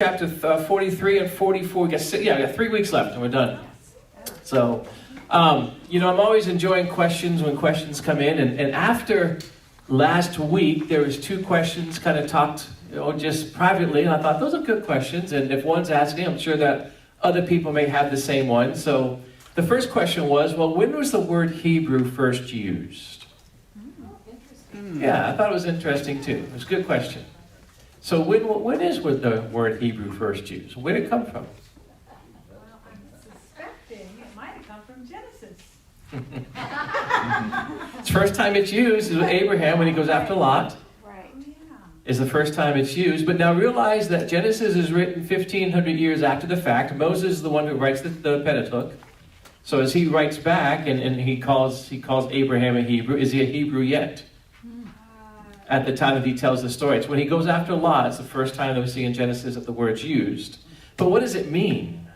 Chapter 43 and 44. We got 3 weeks left and we're done. So, I'm always enjoying questions when questions come in. And after last week, there was 2 questions kind of talked, just privately. And I thought, those are good questions. And if one's asking, I'm sure that other people may have the same one. So the first question was, well, when was the word Hebrew first used? Yeah, I thought it was interesting too. It was a good question. So when is the word Hebrew first used? Where did it come from? Well, I'm suspecting it might have come from Genesis. The first time it's used is with Abraham when he goes after Lot. Right. Yeah. Is the first time it's used. But now realize that Genesis is written 1,500 years after the fact. Moses is the one who writes the Pentateuch. So as he writes back and he calls Abraham a Hebrew, is he a Hebrew yet? At the time that he tells the story. It's when he goes after Lot, it's the first time that we see in Genesis that the word's used. But what does it mean?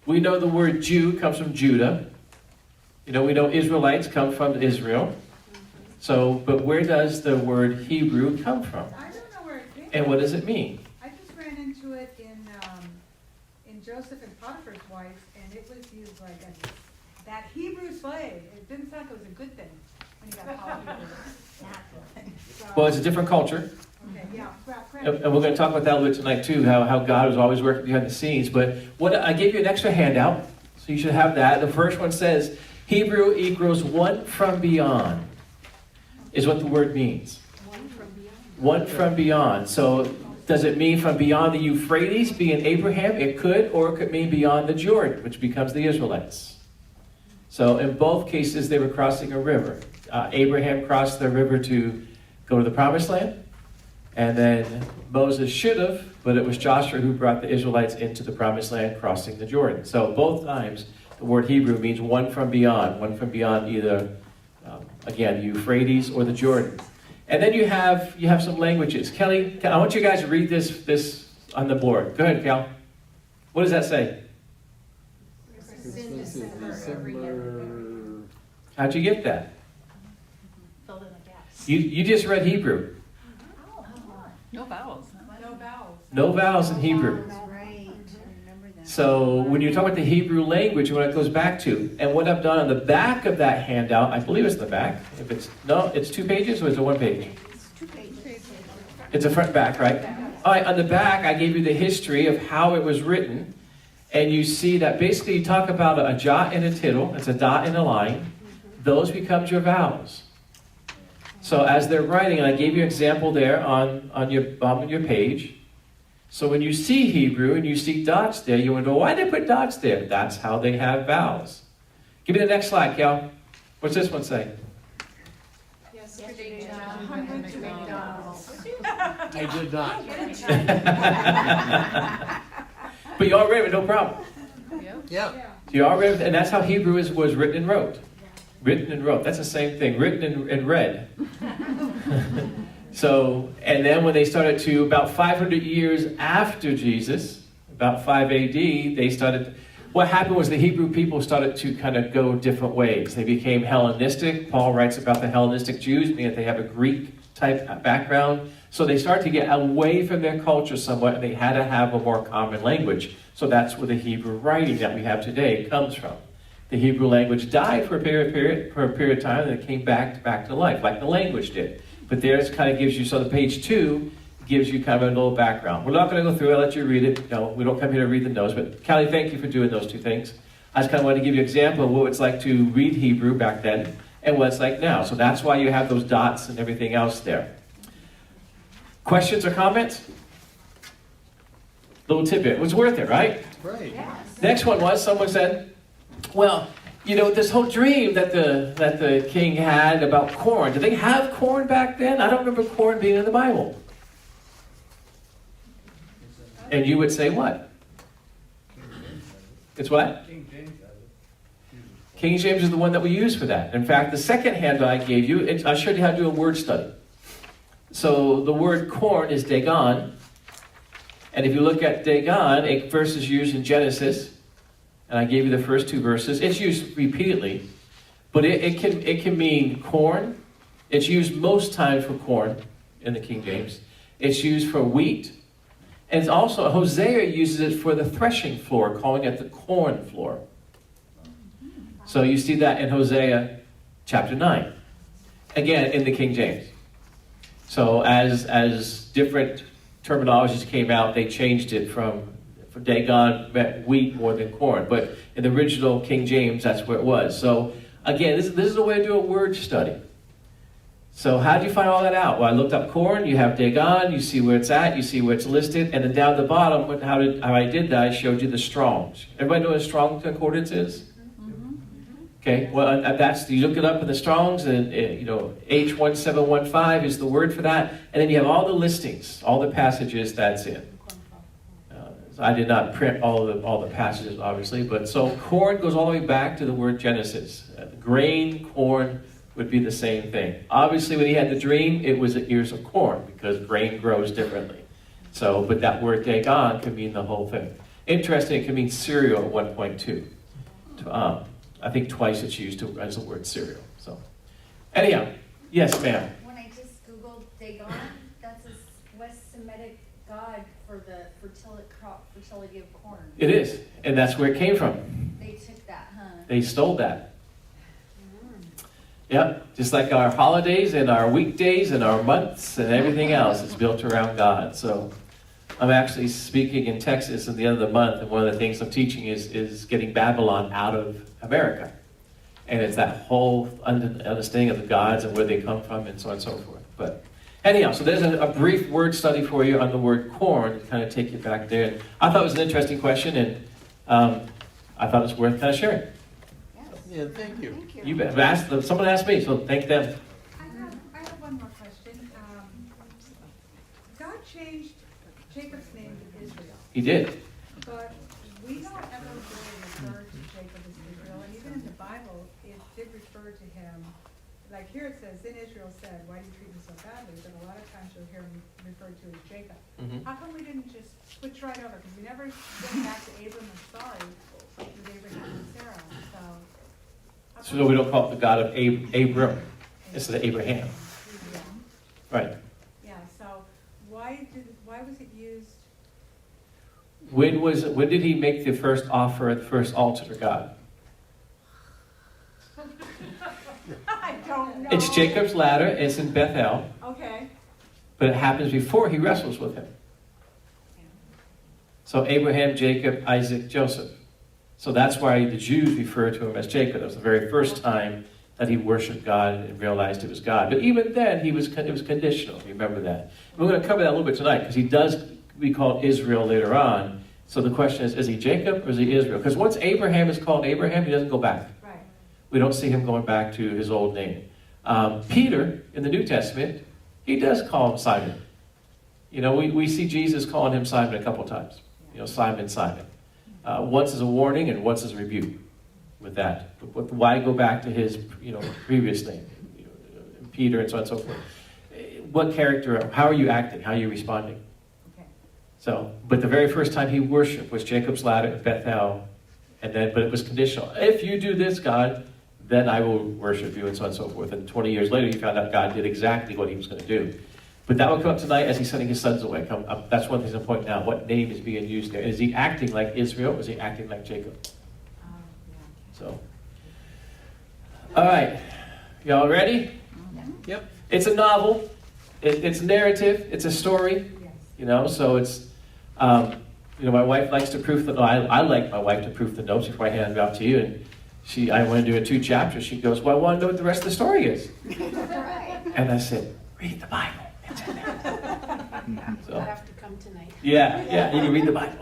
We know the word Jew comes from Judah. We know Israelites come from Israel. So, but where does the word Hebrew come from? I don't know where it came And from. what does it mean? I just ran into it in Joseph and Potiphar's wife, and it was used like that Hebrew slave. It didn't sound like it was a good thing when you got called Hebrew. Well, it's a different culture. Okay, yeah. And we're going to talk about that a little bit tonight too, how God was always working behind the scenes. But what I gave you an extra handout, so you should have that. The first one says, Hebrew equals one from beyond, is what the word means. One from beyond. One from beyond. So does it mean from beyond the Euphrates, being Abraham? It could, or it could mean beyond the Jordan, which becomes the Israelites. So in both cases, they were crossing a river. Abraham crossed the river to go to the Promised Land. And then Moses should have, but it was Joshua who brought the Israelites into the Promised Land, crossing the Jordan. So both times, the word Hebrew means one from beyond either, again, the Euphrates or the Jordan. And then you have some languages. Kelly, I want you guys to read this on the board. Go ahead, Cal. What does that say? How'd you get that? Filled in the gaps. You just read Hebrew. No vowels. No vowels. No vowels in Hebrew. Right. I remember that. So when you talk about the Hebrew language, what it goes back to, and what I've done on the back of that handout, I believe it's the back. If it's 2 pages or is it 1 page? It's 2 pages. It's a front and back, right? All right, on the back, I gave you the history of how it was written, and you see that basically you talk about a jot and a tittle. It's a dot and a line. Those becomes your vowels. So as they're writing, and I gave you an example there on your page. So when you see Hebrew and you see dots there, you wonder, why did they put dots there? That's how they have vowels. Give me the next slide, Cal. What's this one say? Yesterday, John went to McDonald's. I did not. But you all read it, no problem. Yeah. So you all read it, and that's how Hebrew was written and wrote. Written and wrote. That's the same thing. Written and read. So, and then when they started to, about 500 years after Jesus, about 5 AD, what happened was the Hebrew people started to kind of go different ways. They became Hellenistic. Paul writes about the Hellenistic Jews, meaning that they have a Greek type background. So they started to get away from their culture somewhat, and they had to have a more common language. So that's where the Hebrew writing that we have today comes from. The Hebrew language died for a period of time, and it came back to life, like the language did. But there's kind of gives you, so the page 2 gives you kind of a little background. We're not going to go through it. I'll let you read it. No, we don't come here to read the notes. But Callie, thank you for doing those 2 things. I just kind of wanted to give you an example of what it's like to read Hebrew back then and what it's like now. So that's why you have those dots and everything else there. Questions or comments? Little tidbit. It was worth it, right? Right. Next one was, someone said, well, this whole dream that the king had about corn. Did they have corn back then? I don't remember corn being in the Bible. And you would say what? It's what? King James has it. King James is the one that we use for that. In fact, the second handout I gave you, I showed you how to do a word study. So the word corn is Dagon. And if you look at Dagon, a verse is used in Genesis. And I gave you the first 2 verses. It's used repeatedly. But it can mean corn. It's used most times for corn in the King James. It's used for wheat. And it's also, Hosea uses it for the threshing floor, calling it the corn floor. So you see that in Hosea chapter 9. Again, in the King James. So as different terminologies came out, they changed it from Dagon meant wheat more than corn. But in the original King James, that's where it was. So again, this is a way to do a word study. So how do you find all that out? Well, I looked up corn, you have Dagon, you see where it's at, you see where it's listed, and then down at the bottom, how I did that, I showed you the Strong's. Everybody know what a Strong concordance is? Okay, well, you look it up in the Strong's, and H1715 is the word for that, and then you have all the listings, all the passages that's in. So I did not print all the passages, obviously, but so corn goes all the way back to the word Genesis. Grain, corn would be the same thing. Obviously, when he had the dream, it was ears of corn, because grain grows differently. So, but that word Dagon can mean the whole thing. Interesting, it can mean cereal at one point too. I think twice it's used as the word cereal. So, anyhow, yes, ma'am. When I just Googled Dagon, that's a West Semitic god for the fertility of corn. It is, and that's where it came from. They took that, huh? They stole that. Yep, just like our holidays and our weekdays and our months and everything else is built around God. So I'm actually speaking in Texas at the end of the month, and one of the things I'm teaching is getting Babylon out of America. And it's that whole understanding of the gods and where they come from and so on and so forth. But anyhow, so there's a brief word study for you on the word corn to kind of take you back there. And I thought it was an interesting question, and I thought it was worth kind of sharing. Yeah, thank you. Thank you. You bet. Someone asked me, so thank them. I have one more question. God changed Jacob's name to Israel, He did. but we don't ever really refer to Jacob as Israel, and even in the Bible, it did refer to him. Like here it says, then Israel said, why do you treat me so badly? But a lot of times you'll hear him referred to as Jacob. Mhm. How come we didn't just switch right over? Because we never went back to Abram and Sarai with Abraham and Sarah. So we don't call it the God of Abram instead of Abraham. Yeah. Right. Yeah, so why was it used? When did he make the first offer at the first altar to God? I don't know. It's Jacob's ladder. It's in Bethel. Okay. But it happens before he wrestles with him. So Abraham, Jacob, Isaac, Joseph. So that's why the Jews refer to him as Jacob. That was the very first time that he worshiped God and realized it was God. But even then, it was conditional. Remember that. We're going to cover that a little bit tonight, because he does be called Israel later on. So the question is he Jacob or is he Israel? Because once Abraham is called Abraham, he doesn't go back. Right. We don't see him going back to his old name. Peter, in the New Testament, he does call him Simon. We see Jesus calling him Simon a couple times. Simon, Simon. Once as a warning and once as a rebuke with that. But why go back to his previous name? Peter and so on and so forth. What character, how are you acting? How are you responding? Okay. So, but the very first time he worshiped was Jacob's ladder at Bethel, but it was conditional. If you do this, God, then I will worship you, and so on and so forth. And 20 years later, he found out God did exactly what he was going to do. But that will come up tonight as he's sending his sons away. That's one thing to point out. What name is being used there? Is he acting like Israel, or is he acting like Jacob? So, all right. Y'all ready? Yep. It's a novel. It's narrative. It's a story. Yes. So it's, my wife likes to proof the, I like my wife to proof the notes before I hand them out to you. And I want to do it 2 chapters. She goes, well, I want to know what the rest of the story is. Right. And I said, read the Bible. It's in there. So, I have to come tonight. yeah, you can read the Bible.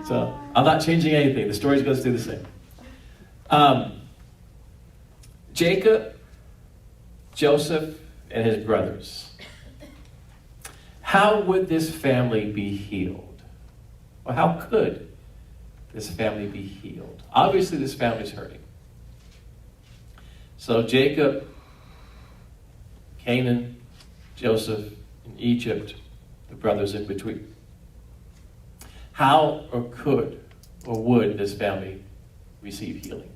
So I'm not changing anything. The story's going to stay the same. Jacob, Joseph, and his brothers. How would this family be healed? Well, how could this family be healed? Obviously, this family's hurting. So Jacob, Canaan, Joseph, and Egypt, the brothers in between. How or could or would this family receive healing?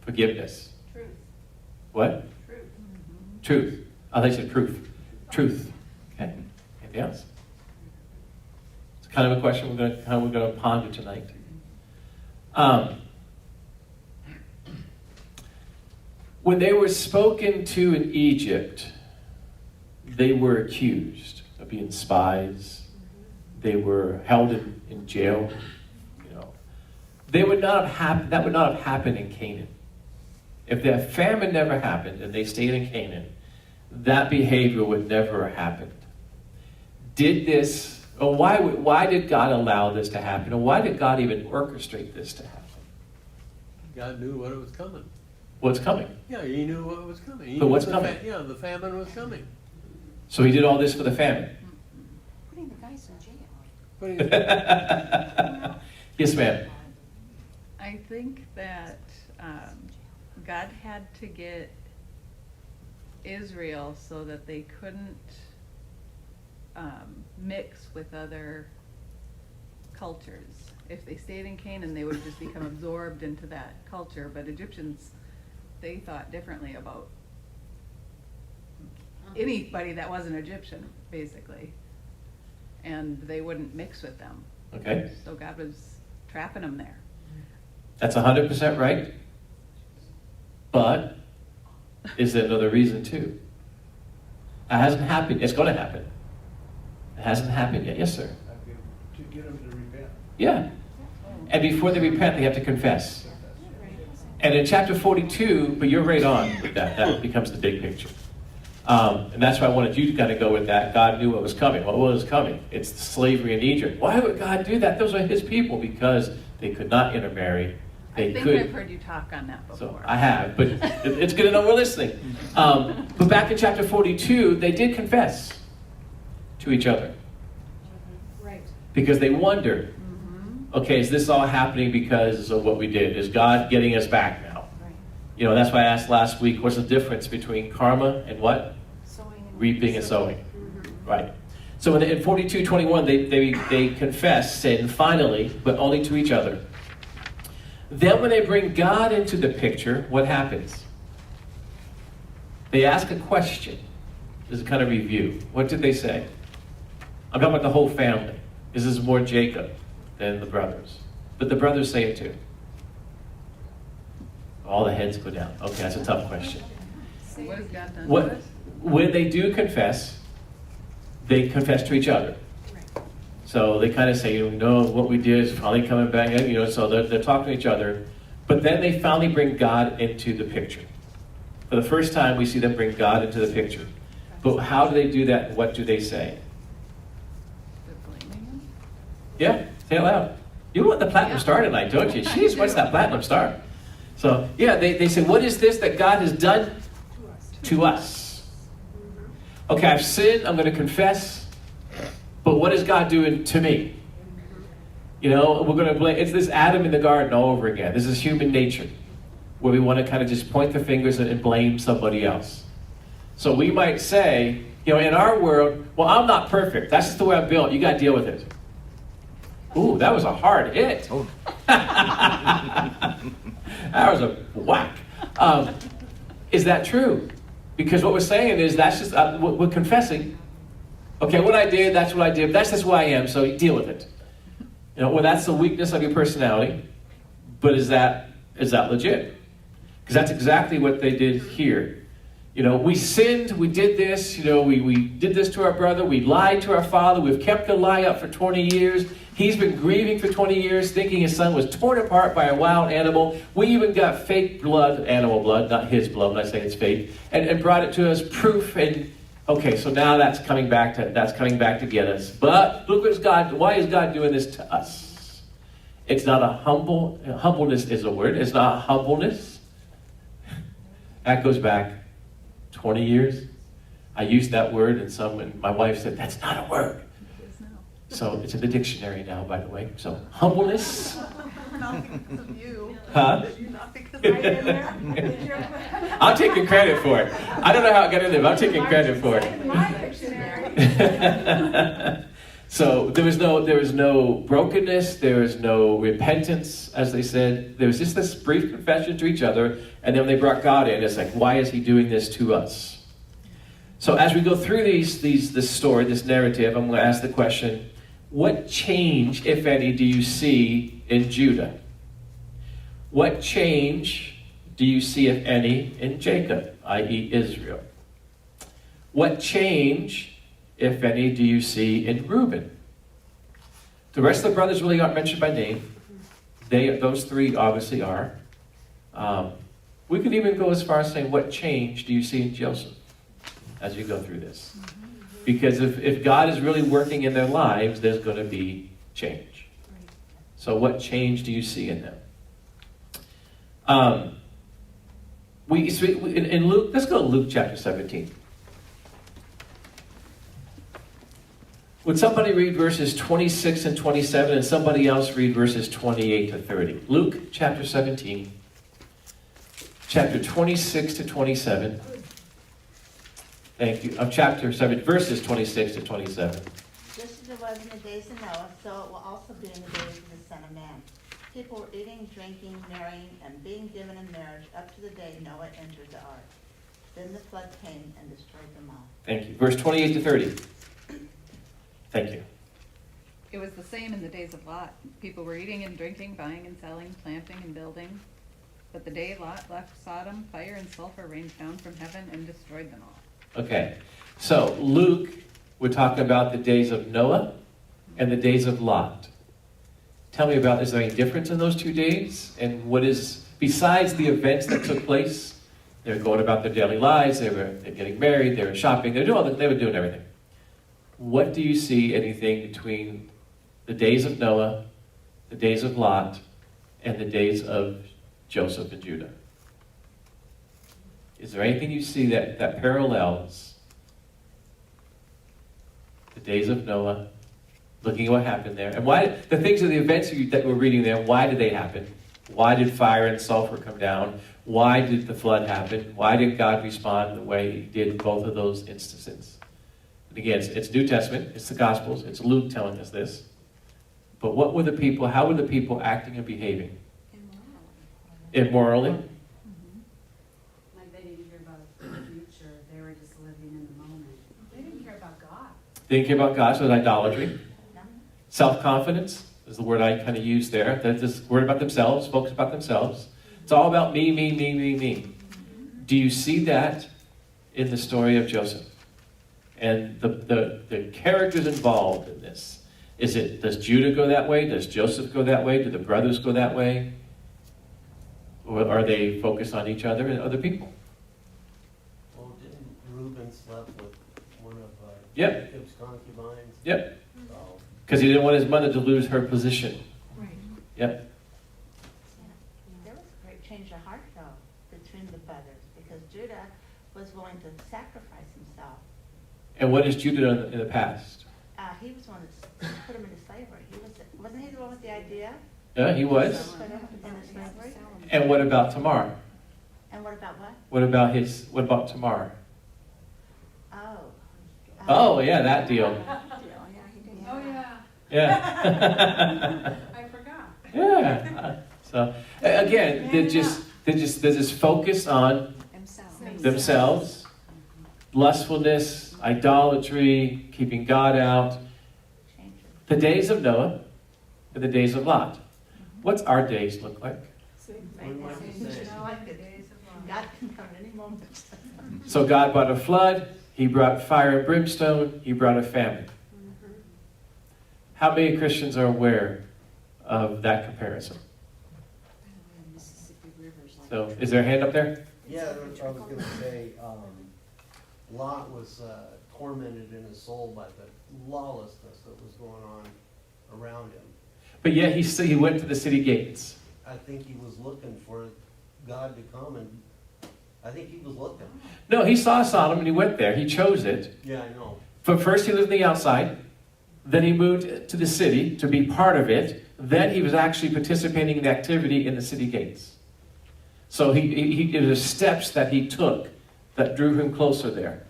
Forgiveness. Truth. What? Truth. Truth. I thought you said proof. Truth. Okay. Anything else? kind of a question we're going to ponder tonight. When they were spoken to in Egypt, they were accused of being spies. They were held in jail. You know, that would not have happened in Canaan. If that famine never happened and they stayed in Canaan, that behavior would never have happened. Why did God allow this to happen? And why did God even orchestrate this to happen? God knew what was coming. What's coming? Yeah, he knew what was coming. He But knew what's the coming? The famine was coming. So he did all this for the famine. Putting the guys in jail. Putting it- Yes, ma'am. I think that God had to get Israel so that they couldn't mix with other cultures. If they stayed in Canaan, they would just become absorbed into that culture. But Egyptians, they thought differently about anybody that wasn't Egyptian, basically. And they wouldn't mix with them. Okay. So God was trapping them there. That's 100% right. But is there another reason too? It hasn't happened. It's going to happen. It hasn't happened yet. Yes, sir. To get them to repent. Yeah. And before they repent, they have to confess. And in chapter 42, but you're right on with that. That becomes the big picture. And that's why I wanted you to kind of go with that. God knew what was coming. What was coming? It's the slavery in Egypt. Why would God do that? Those are his people because they could not intermarry. I think I've heard you talk on that before. So I have, but it's good to know we're listening. But back in chapter 42, they did confess to each other. Right. Because they wondered, okay, is this all happening because of what we did? Is God getting us back now? Right. You know, that's why I asked last week, what's the difference between karma and what? Sowing and Reaping and sowing. Right. So in 42:21, they confess sin finally, but only to each other. Then when they bring God into the picture, what happens? They ask a question. This is kind of review. What did they say? I'm talking about the whole family. This is more Jacob than the brothers. But the brothers say it too. All the heads go down. Okay, that's a tough question. What has God done to What, us? when they do confess, they confess to each other. So they kind of say, you know, what we did is probably coming back, you know, so they're talking to each other. But then they finally bring God into the picture. For the first time, we see them bring God into the picture. But how do they do that? And what do they say? They're blaming him? Yeah, say it loud. You want the platinum star tonight, don't you? Jeez, what's that platinum star? So, yeah, they say, what is this that God has done to us? Okay, I've sinned, I'm going to confess. But what is God doing to me? You know, we're going to blame. It's this Adam in the garden all over again. This is human nature, where we want to kind of just point the fingers and blame somebody else. So we might say, you know, in our world, well, I'm not perfect. That's just the way I'm built. You got to deal with it. Ooh, that was a hard hit. Oh. That was a whack. Is that true? Because what we're saying is that's just, we're confessing. Okay, what I did, that's what I did. That's just who I am, so deal with it. You know, well, that's the weakness of your personality. But is that legit? Because that's exactly what they did here. You know, we sinned, we did this, you know, we did this to our brother, we lied to our father, we've kept the lie up for 20 years. He's been grieving for 20 years, thinking his son was torn apart by a wild animal. We even got fake blood, animal blood, not his blood, when I say it's fake, and brought it to us, proof, and okay, so now that's coming back to get us. But look what's God, why is God doing this to us? It's not humbleness is a word, it's not humbleness. That goes back 20 years. I used that word and my wife said, that's not a word. It is now. So it's in the dictionary now, by the way. So humbleness. Not because of you. Huh? Not because I did there. I'm taking credit for it. I don't know how it got in there, but I'm taking credit for it. My dictionary. So there was no brokenness, there was no repentance, as they said. There was just this brief confession to each other, and then they brought God in. It's like, why is he doing this to us? So as we go through this story, this narrative, I'm going to ask the question, What change, if any, do you see in Judah? What change do you see, if any, in Jacob, i.e. Israel? What change, if any, do you see in Reuben? The rest of the brothers really aren't mentioned by name. Those three obviously are. We could even go as far as saying, what change do you see in Joseph as you go through this? Because if God is really working in their lives, there's going to be change. So what change do you see in them? In Luke, let's go to Luke chapter 17. Would somebody read verses 26 and 27 and somebody else read verses 28 to 30? Luke chapter 17, chapter 26 to 27. Thank you. Of chapter 7, verses 26 to 27. Just as it was in the days of Noah, so it will also be in the days of the Son of Man. People were eating, drinking, marrying, and being given in marriage up to the day Noah entered the ark. Then the flood came and destroyed them all. Thank you. Verse 28 to 30. Thank you. It was the same in the days of Lot. People were eating and drinking, buying and selling, planting and building. But the day Lot left Sodom, fire and sulfur rained down from heaven and destroyed them all. Okay. So, Luke, we're talking about the days of Noah and the days of Lot. Tell me about, is there any difference in those 2 days? And what is, besides the events that took place, they were going about their daily lives, they're getting married, they were shopping, they were doing everything. What do you see anything between the days of Noah, the days of Lot, and the days of Joseph and Judah? Is there anything you see that parallels the days of Noah, looking at what happened there? And why, the things of the events that we're reading there, why did they happen? Why did fire and sulfur come down? Why did the flood happen? Why did God respond the way he did in both of those instances? And again, it's New Testament, it's the Gospels, it's Luke telling us this. But what were the people, how were the people acting and behaving? Immorally? Like they didn't care about the future, they were just living in the moment. They didn't care about God. They didn't care about God, so it's idolatry. Self-confidence is the word I kind of use there. They're just worried about themselves, focused about themselves. It's all about me, me, me, me, me. Do you see that in the story of Joseph? And the characters involved in this. Does Judah go that way? Does Joseph go that way? Do the brothers go that way? Or are they focused on each other and other people? Well, didn't Reuben slept with one of Yep. Jacob's concubines? Yep. So, Because he didn't want his mother to lose her position. Right. Yep. There was a great change of heart, though, between the brothers, because Judah was willing to sacrifice himself. And what has Judah done in the past? He was one that put him into slavery. Wasn't he the one with the idea? Yeah, he was. Put him into slavery? And what about Tamar? And what about what? What about Tamar? Oh. Oh, yeah, that deal. Oh, yeah. Yeah. I forgot. Yeah. So again, they just focus on themselves, lustfulness, idolatry, keeping God out. Change it. The days of Noah and the days of Lot. What's our days look like? we might say, I like it. God can come at any moment. So God brought a flood. He brought fire and brimstone. He brought a famine. How many Christians are aware of that comparison? Mississippi River's like. So, is there a hand up there? yeah, that's what I was gonna say, Lot was tormented in his soul by the lawlessness that was going on around him. But yet he went to the city gates. I think he was looking for God to come, and I think he was looking. No, he saw Sodom and he went there. He chose it. Yeah, I know. But first he lived on the outside. Then he moved to the city to be part of it. Then he was actually participating in activity in the city gates. So there were steps that he took that drew him closer there.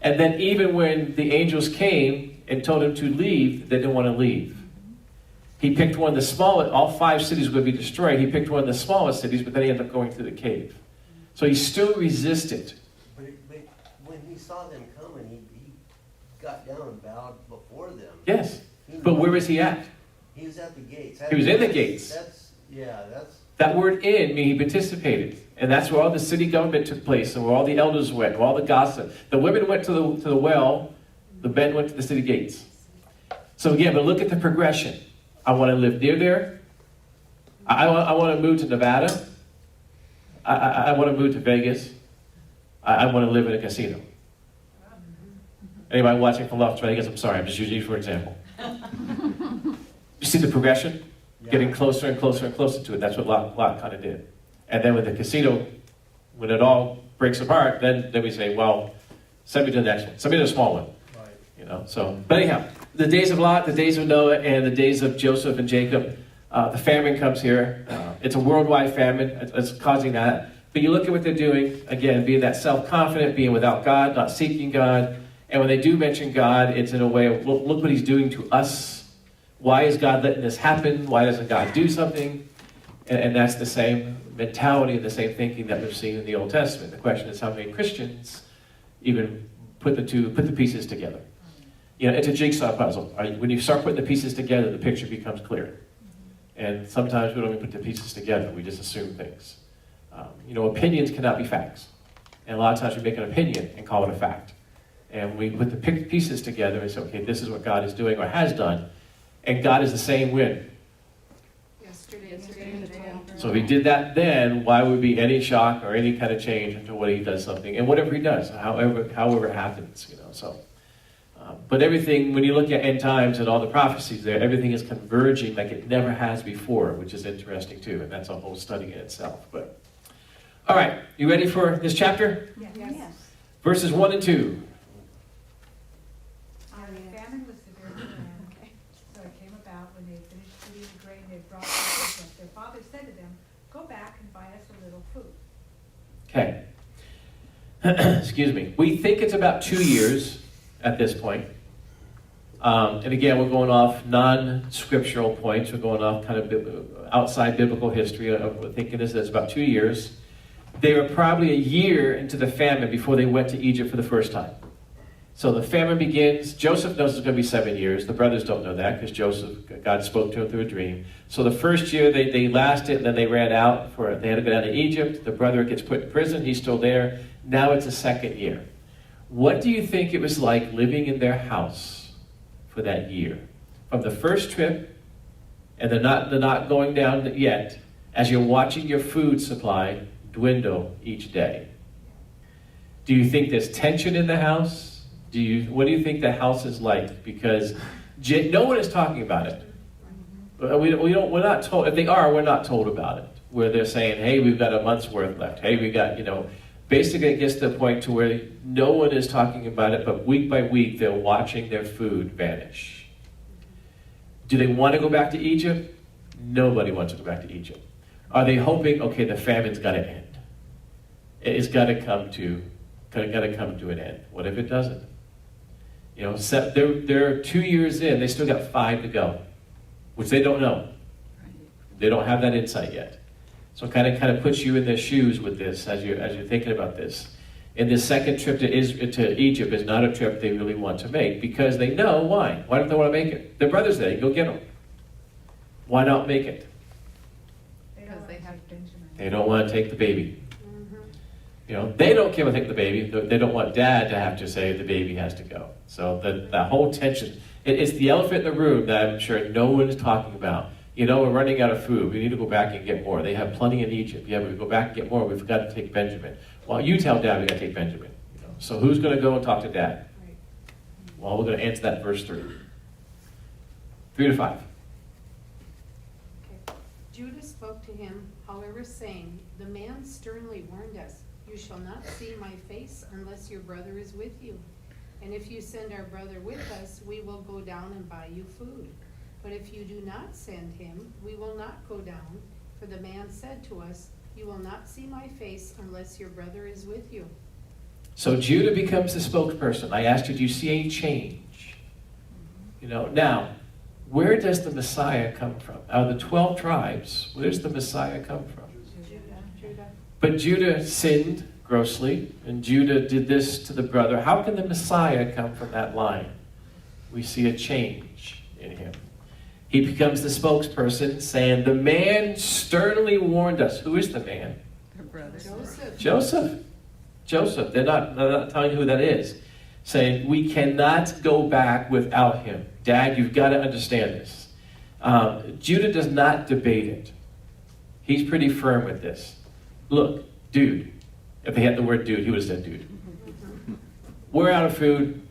And then even when the angels came and told him to leave, they didn't want to leave. He picked one of the smallest, all 5 cities would be destroyed. He picked one of the smallest cities, but then he ended up going through the cave. So he still resisted. But when he saw them coming, he got down and bowed before them. Yes. He But where was he at? He was at the gates. He was in the gates. That's, That word in means he participated. And that's where all the city government took place, and where all the elders went, where all the gossip. The women went to the well, the men went to the city gates. So again, but look at the progression. I want to live near there. I want to move to Nevada. I want to move to Vegas. I want to live in a casino. Anybody watching from Las Vegas? I'm sorry, I'm just using you for example. You see the progression? Getting closer and closer and closer to it. That's what Lot kind of did. And then with the casino, when it all breaks apart, then we say, well, send me to the next one. Send me to the small one. right. You know. So, but anyhow, the days of Lot, the days of Noah, and the days of Joseph and Jacob. The famine comes here. It's a worldwide famine. It's causing that. But you look at what they're doing, again, being that self-confident, being without God, not seeking God. And when they do mention God, it's in a way of, look what he's doing to us. Why is God letting this happen? Why doesn't God do something? And that's the same mentality and the same thinking that we've seen in the Old Testament. The question is how many Christians even put the pieces together. You know, it's a jigsaw puzzle. When you start putting the pieces together, the picture becomes clear. And sometimes we don't even put the pieces together. We just assume things. You know, opinions cannot be facts. And a lot of times we make an opinion and call it a fact. And we put the pieces together and say, okay, this is what God is doing or has done. And God is the same when. Yesterday. So if he did that then, why would be any shock or any kind of change into what he does something? And whatever he does, however it happens, you know. So, but everything, when you look at end times and all the prophecies there, everything is converging like it never has before, which is interesting too. And that's a whole study in itself. But all right, you ready for this chapter? Yes. Verses 1 and 2. The famine was severe in the land, so it came about when they finished eating the grain they brought from Egypt. Their father said to them, "Go back and buy us a little food." Okay. Excuse me. We think it's about 2 years at this point. And again, we're going off non-scriptural points. We're going off kind of outside biblical history. We're thinking it's about 2 years. They were probably a year into the famine before they went to Egypt for the first time. So the famine begins. Joseph knows it's going to be 7 years. The brothers don't know that because God spoke to him through a dream. So the first year they lasted, and then they ran out. They had to go down to Egypt. The brother gets put in prison. He's still there. Now it's the second year. What do you think it was like living in their house for that year? From the first trip, and they're not going down yet, as you're watching your food supply dwindle each day. Do you think there's tension in the house? What do you think the house is like? Because no one is talking about it. We're not told. If they are, we're not told about it. Where they're saying, hey, we've got a month's worth left. Hey, we got, basically it gets to the point to where no one is talking about it, but week by week they're watching their food vanish. Do they want to go back to Egypt? Nobody wants to go back to Egypt. Are they hoping, okay, the famine's got to end? It's got to come to an end. What if it doesn't? They're 2 years in. They still got 5 to go, which they don't know. They don't have that insight yet. So it kind of puts you in their shoes with this as you're thinking about this. And this second trip to Egypt is not a trip they really want to make because they know why. Why don't they want to make it? Their brother's there. You go get them. Why not make it? Because they have Benjamin. They don't want to take the baby. They don't care about taking the baby. They don't want dad to have to say the baby has to go. So that whole tension, it's the elephant in the room that I'm sure no one is talking about. We're running out of food. We need to go back and get more. They have plenty in Egypt. Yeah, we go back and get more. We've got to take Benjamin. Well, you tell dad we got to take Benjamin. So who's going to go and talk to dad? Right. Well, we're going to answer that verse 3. 3 to 5. Okay. Judah spoke to him, however, saying, "The man sternly warned us, 'You shall not see my face unless your brother is with you. And if you send our brother with us, we will go down and buy you food. But if you do not send him, we will not go down. For the man said to us, you will not see my face unless your brother is with you.'" So Judah becomes the spokesperson. I asked you, do you see any change? Now, where does the Messiah come from? Out of the 12 tribes, where does the Messiah come from? Judah. But Judah sinned grossly, and Judah did this to the brother. How can the Messiah come from that line? We see a change in him. He becomes the spokesperson saying, the man sternly warned us. Who is the man? Their brothers. Joseph. Joseph. They're not telling you who that is. Saying, we cannot go back without him. Dad, you've got to understand this. Judah does not debate it. He's pretty firm with this. Look, dude. If they had the word dude, he would have said dude. We're out of food.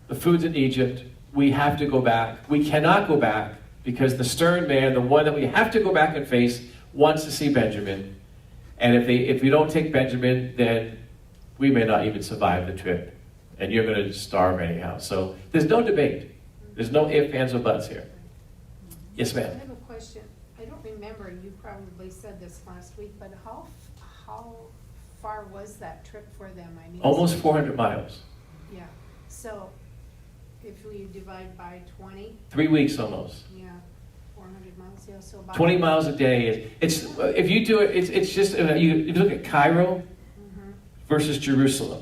The food's in Egypt. We have to go back. We cannot go back because the stern man, the one that we have to go back and face, wants to see Benjamin. And if we don't take Benjamin, then we may not even survive the trip. And you're going to starve anyhow. So there's no debate. There's no ifs, ands, or buts here. Yes, I ma'am. have a question. I don't remember, you probably said this last week, but how far was that trip for them? I mean, Almost 400 miles. Yeah, so if we divide by 20, 3 weeks almost. yeah, 400 miles, yeah, so about. 20 miles a day. It's if you do it, it's just, you look at Cairo Mhm. versus Jerusalem.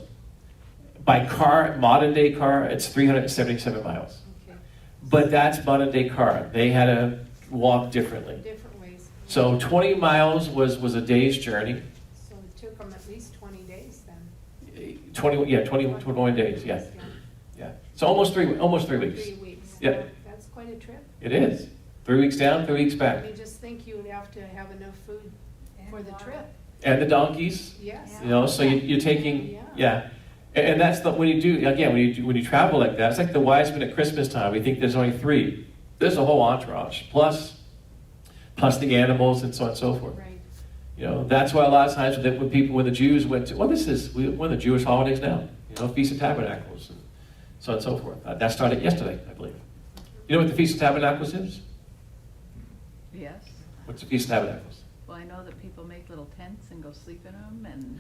By car, modern day car, it's 377 miles. Okay, But that's modern day car. They had to walk differently. different ways. So 20 miles was a day's journey. So it took them at least 20 days then. 21 days, yeah. Yeah. So almost three weeks. 3 weeks. Yeah. That's quite a trip. It is. 3 weeks down, 3 weeks I back. mean, just think you would have to have enough food for the trip. And the donkeys, Yes. you know, so you're taking, yeah. And that's when you do, again, when you travel like that, it's like the wise men at Christmas time. We think there's only 3. There's a whole entourage, plus the animals and so on and so forth. Right. You know, that's why a lot of times when the Jews went to, one of the Jewish holidays now, you know, Feast of Tabernacles and so on and so forth. That started yesterday, I believe. You know what the Feast of Tabernacles is? Yes. What's the Feast of Tabernacles? Well, I know that people make little tents and go sleep in them and.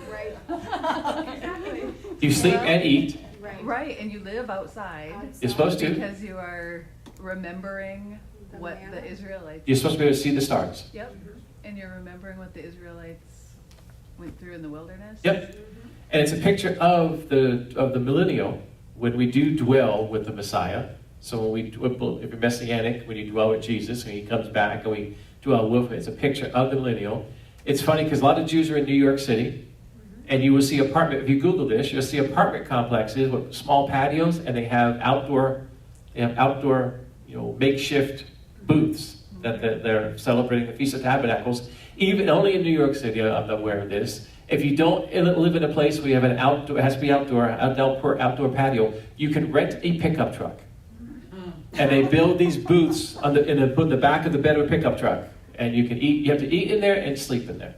Right. Exactly. You sleep and eat. Right. Right, and you live outside. You're supposed to. Because you are remembering The what manna. the Israelites. You're supposed to be able to see the stars. Yep, and you're remembering what the Israelites went through in the wilderness. Yep. And it's a picture of the millennial when we do dwell with the Messiah. So if you're Messianic, when you dwell with Jesus and he comes back and we dwell with him, it's a picture of the millennial. It's funny because a lot of Jews are in New York City, and you will see if you Google this, you'll see apartment complexes with small patios, and they have outdoor, makeshift booths that they're celebrating the Feast of Tabernacles. Even only in New York City, I'm aware of this. If you don't live in a place where you have an outdoor, it has to be outdoor patio, you can rent a pickup truck. And they build these booths in the back of the bed of a pickup truck. And you can eat, you have to eat in there and sleep in there.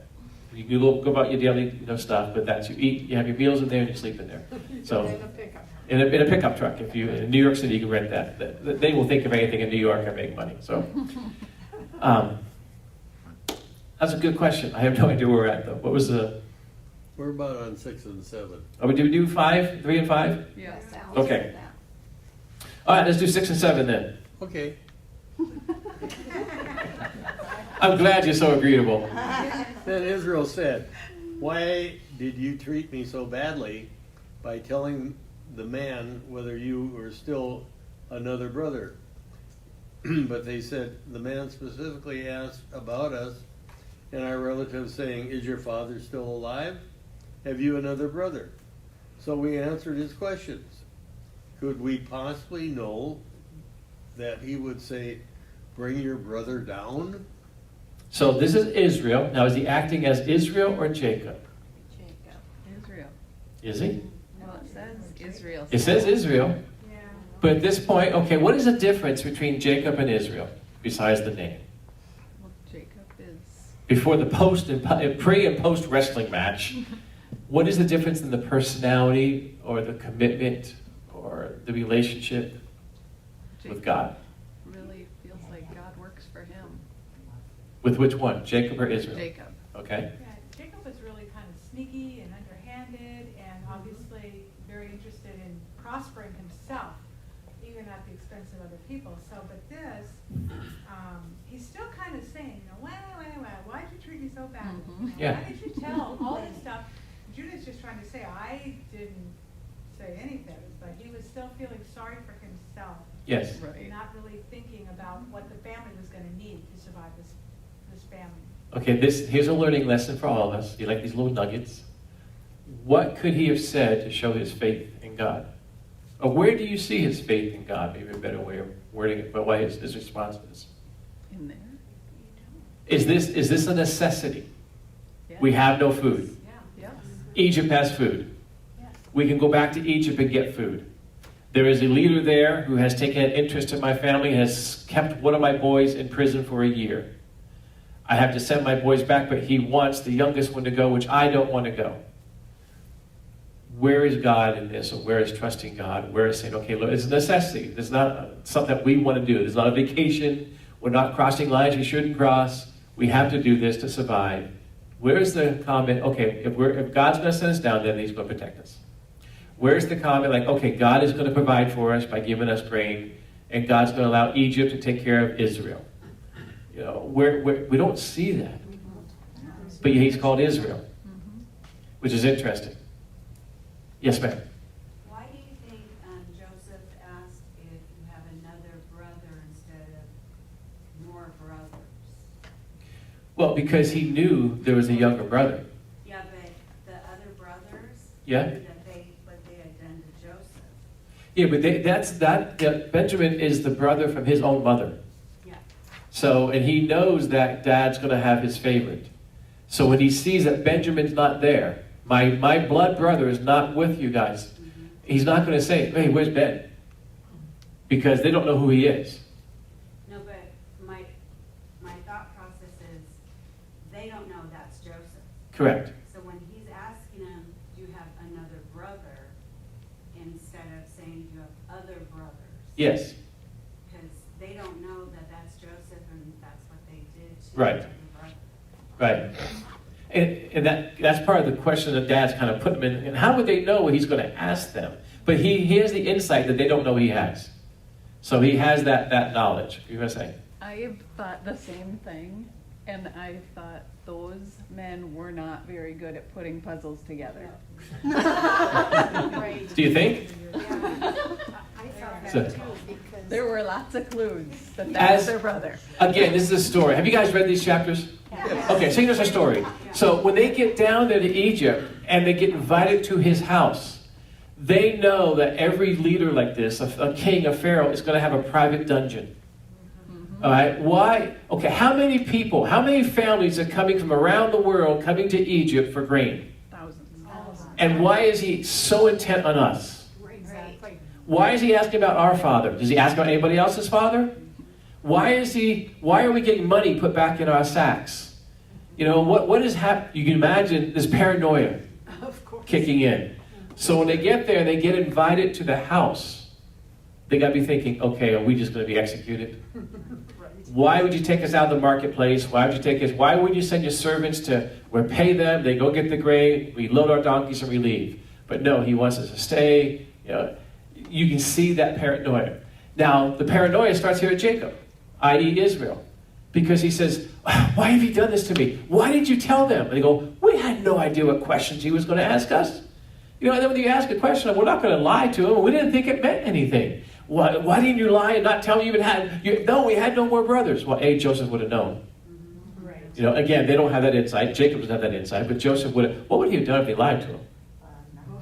You can go about your daily stuff, but that's you eat, you have your meals in there and you sleep in there. So Then a pickup. in a pickup truck, if you in New York City, you can rent that. They will think of anything in New York and make money. So that's a good question. I have no idea where we're at though. What was the? We're about on 6 and 7. Do we do 5, 3 and 5? Yeah. Okay. All right, let's do 6 and 7 then. Okay. I'm glad you're so agreeable. Then Israel said, "Why did you treat me so badly by telling the man whether you were still another brother?" But they said, "The man specifically asked about us and our relatives, saying, 'Is your father still alive? Have you another brother?' So we answered his questions. Could we possibly know that he would say, 'Bring your brother down'?" So this is Israel. Now, is he acting as Israel or Jacob? Israel. Is he? Well, it says Israel. It says Israel. Yeah. But at this point, okay, what is the difference between Jacob and Israel besides the name? Well, Jacob is. Before the pre and post wrestling match, what is the difference in the personality or the commitment or the relationship with God? Really feels like God works for him. With which one, Jacob or Israel? Jacob. Okay. Yeah, Jacob was really kind of sneaky and underhanded and obviously very interested in prospering himself, even at the expense of other people. So, but this, he's still kind of saying, wait, why did you treat me so badly? Yeah. Why did you tell all this stuff? Judah's just trying to say, I didn't say anything, but he was still feeling sorry for himself. Yes. Right. Not really thinking about what the family was gonna need to survive this famine. Okay, here's a learning lesson for all of us. You like these little nuggets? What could he have said to show his faith in God? Or where do you see his faith in God? Maybe a better way of wording it, but why his response is. In there. Is this a necessity? Yeah. We have no food. Yes. Egypt has food. Yes. We can go back to Egypt and get food. There is a leader there who has taken an interest in my family, has kept one of my boys in prison for a year. I have to send my boys back, but he wants the youngest one to go, which I don't want to go. Where is God in this? Or where is trusting God? Where is saying, okay, look, it's a necessity. It's not something that we want to do. It's not a vacation. We're not crossing lines we shouldn't cross. We have to do this to survive. Where's the comment, okay, if God's going to send us down, then he's going to protect us. Where's the comment like, okay, God is going to provide for us by giving us grain, and God's going to allow Egypt to take care of Israel? You know, we don't see that. But he's called Israel, which is interesting. Yes, ma'am. Why do you think Joseph asked if you have another brother instead of more brothers? Well, because he knew there was a younger brother. Yeah, but the other brothers, Yeah? what they had done to Joseph. Yeah, but Benjamin is the brother from his own mother. Yeah. So, and he knows that dad's going to have his favorite. So when he sees that Benjamin's not there, my blood brother is not with you guys, he's not going to say, hey, where's Ben? Because they don't know who he is. No, but my thought process is, they don't know that's Joseph. Correct. So when he's asking him, do you have another brother, instead of saying, do you have other brothers? Yes. Because they don't know that that's Joseph, and that's what they did to Right. the brother. Right. And that's part of the question that dad's kind of put him in. And how would they know what he's going to ask them? But he has the insight that they don't know he has. So he has that knowledge. You were saying? I thought the same thing, and I thought those men were not very good at putting puzzles together. Right. Do you think? Yeah. I thought So- that too, because. There were lots of clues that As- was their brother. Again, this is a story. Have you guys read these chapters? Okay, so here's a story. So when they get down there to Egypt and they get invited to his house, they know that every leader like this, a king, a pharaoh, is going to have a private dungeon. All right, why? Okay, how many people, how many families are coming from around the world coming to Egypt for grain? Thousands. And why is he so intent on us? Exactly. Why is he asking about our father? Does he ask about anybody else's father? Why are we getting money put back in our sacks? You know, what is happening? You can imagine this paranoia Of course. kicking in. So when they get there and they get invited to the house, they got to be thinking, okay, are we just going to be executed? Why would you take us out of the marketplace? Why would you send your servants to, we pay them, they go get the grain, we load our donkeys and we leave. But no, he wants us to stay. You know, you can see that paranoia. Now, the paranoia starts here at Jacob, i.e. Israel. Because he says, why have you done this to me? Why did you tell them? And they go, we had no idea what questions he was going to ask us. You know, and then when you ask a question, we're not going to lie to him. We didn't think it meant anything. Why didn't you lie and not tell me you even had, we had no more brothers. Well, Joseph would have known. Right. You know, again, they don't have that insight. Jacob doesn't have that insight, but Joseph would have, what would he have done if they lied to him?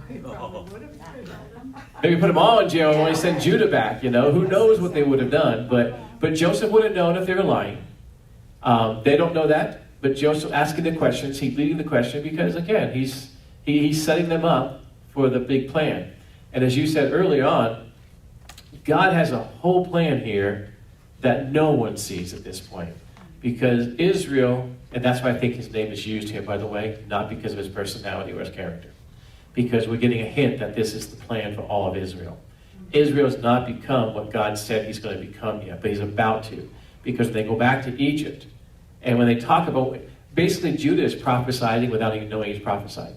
He probably would have. Maybe put them all in jail and only send Judah back, you know. Who knows what they would have done. But Joseph would have known if they were lying. They don't know that. But Joseph asking the questions, he's leading the question because, again, he's setting them up for the big plan. And as you said early on, God has a whole plan here that no one sees at this point. Because Israel, and that's why I think his name is used here, by the way, not because of his personality or his character. Because we're getting a hint that this is the plan for all of Israel. Israel has not become what God said he's going to become yet, but he's about to. Because when they go back to Egypt, and when they talk about, basically Judah is prophesying without even knowing he's prophesying.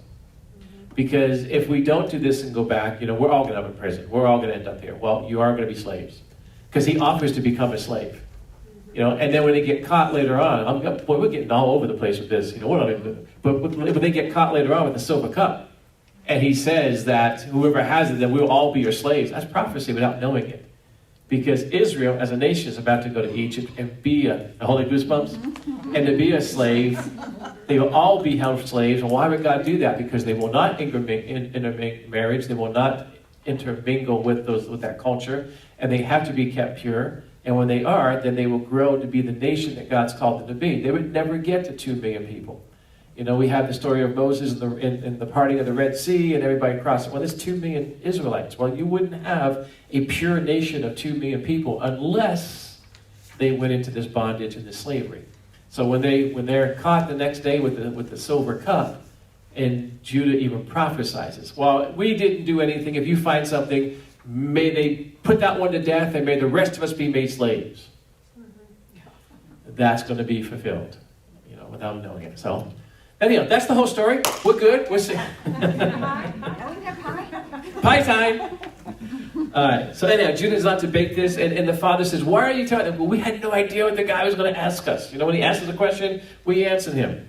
Because if we don't do this and go back, you know, we're all going to have a prison. We're all going to end up here. Well, you are going to be slaves. Because he offers to become a slave. You know, and then when they get caught later on, boy, we're getting all over the place with this. You know, we're not even, but when they get caught later on with the silver cup, and he says that whoever has it, then we'll all be your slaves. That's prophecy without knowing it. Because Israel, as a nation, is about to go to Egypt and be a holy goosebumps, and to be a slave. They will all be held slaves. And why would God do that? Because they will not intermarriage. They will not intermingle with that culture, and they have to be kept pure. And when they are, then they will grow to be the nation that God's called them to be. They would never get to 2 million people. You know, we have the story of Moses in the parting of the Red Sea and everybody crossing. Well, there's 2 million Israelites. Well, you wouldn't have a pure nation of 2 million people unless they went into this bondage and this slavery. So when they're caught the next day with the silver cup, and Judah even prophesizes, well, we didn't do anything. If you find something, may they put that one to death, and may the rest of us be made slaves. That's going to be fulfilled, you know, without knowing it. So, anyhow, that's the whole story. We're good. We're sick. Pie time. All right. So anyhow, Judah's not to bake this, and the father says, "Why are you telling them?" Well, we had no idea what the guy was going to ask us. You know, when he asked us a question, we answered him.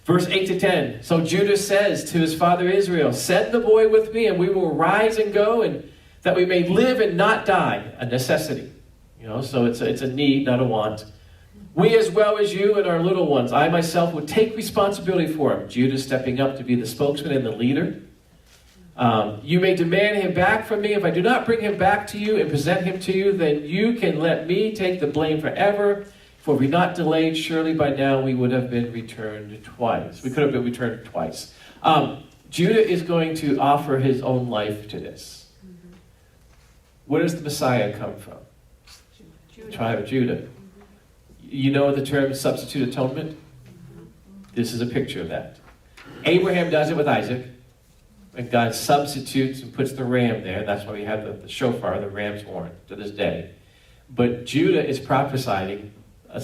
Verse 8 to 10. So Judah says to his father Israel, "Send the boy with me, and we will rise and go, and that we may live and not die." A necessity. You know, so it's a need, not a want. "We as well as you and our little ones. I myself would take responsibility for him." Judah stepping up to be the spokesman and the leader. "You may demand him back from me. If I do not bring him back to you and present him to you, then you can let me take the blame forever. For if we not delayed, surely by now we would have been returned twice." We could have been returned twice. Judah is going to offer his own life to this. Where does the Messiah come from? The tribe of Judah. You know the term substitute atonement? This is a picture of that. Abraham does it with Isaac. And God substitutes and puts the ram there. That's why we have the shofar, the ram's horn, to this day. But Judah is prophesying a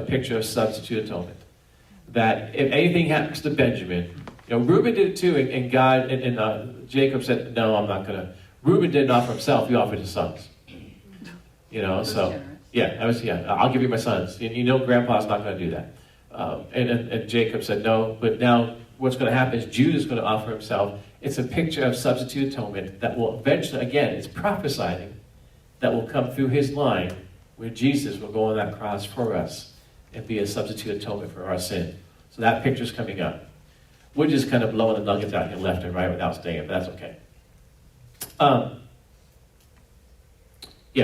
picture of substitute atonement. That if anything happens to Benjamin, you know, Reuben did it too, and God and Jacob said, "No, I'm not going to." Reuben didn't offer himself; he offered his sons. You know, so I'll give you my sons. You know, Grandpa's not going to do that. And Jacob said no, but now what's going to happen is Judah's going to offer himself. It's a picture of substitute atonement that will eventually, again, it's prophesying that will come through his line, where Jesus will go on that cross for us and be a substitute atonement for our sin. So that picture's coming up. We're just kind of blowing the nuggets out here left and right without staying, but that's okay.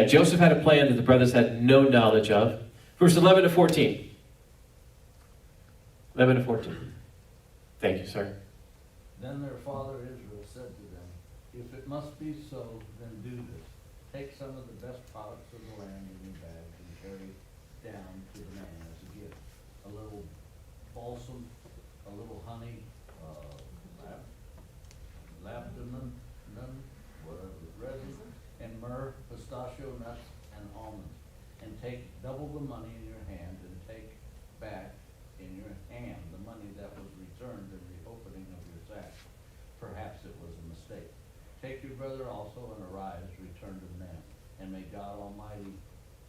Joseph had a plan that the brothers had no knowledge of. Verse 11 to 14. 11 to 14. Thank you, sir. Then their father Israel said to them, "If it must be so, then do this. Take some of the best products of the land in your bag and carry down to the man as a gift. A little balsam, a little honey, labdanum, whatever, resin, and myrrh, pistachio nuts, and almonds. And take double the money in your hand and take back in your hand the money that was returned in the opening of your sack. Perhaps it was a mistake. Take your brother also and arise, return to the man. And may God Almighty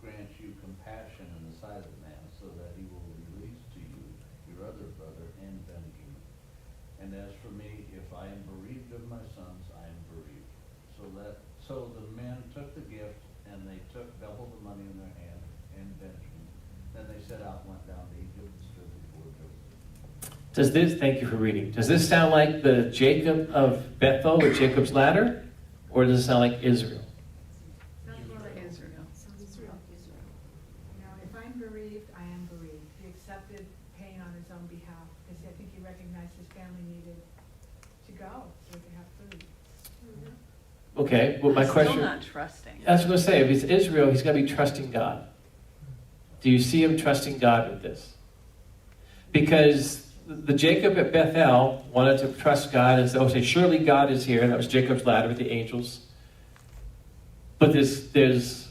grant you compassion in the sight of the man, so that he will release to you your other brother and Benjamin. And as for me, if I am bereaved of my sons, I am bereaved." So the men took the gift, and they took double the money in their hand and Benjamin. Then they set out and went down to Egypt and stood before Joseph. Thank you for reading. Does this sound like the Jacob of Bethel with Jacob's ladder? Or does it sound like Israel? Israel. You know, if I'm bereaved, I am bereaved. He accepted pain on his own behalf, because I think he recognized his family needed to go so they could have food. Okay, well my question... Still not trusting. I was going to say, if it's Israel, he's got to be trusting God. Do you see him trusting God with this? Because the Jacob at Bethel wanted to trust God and say, surely God is here. That was Jacob's ladder with the angels. But there's It's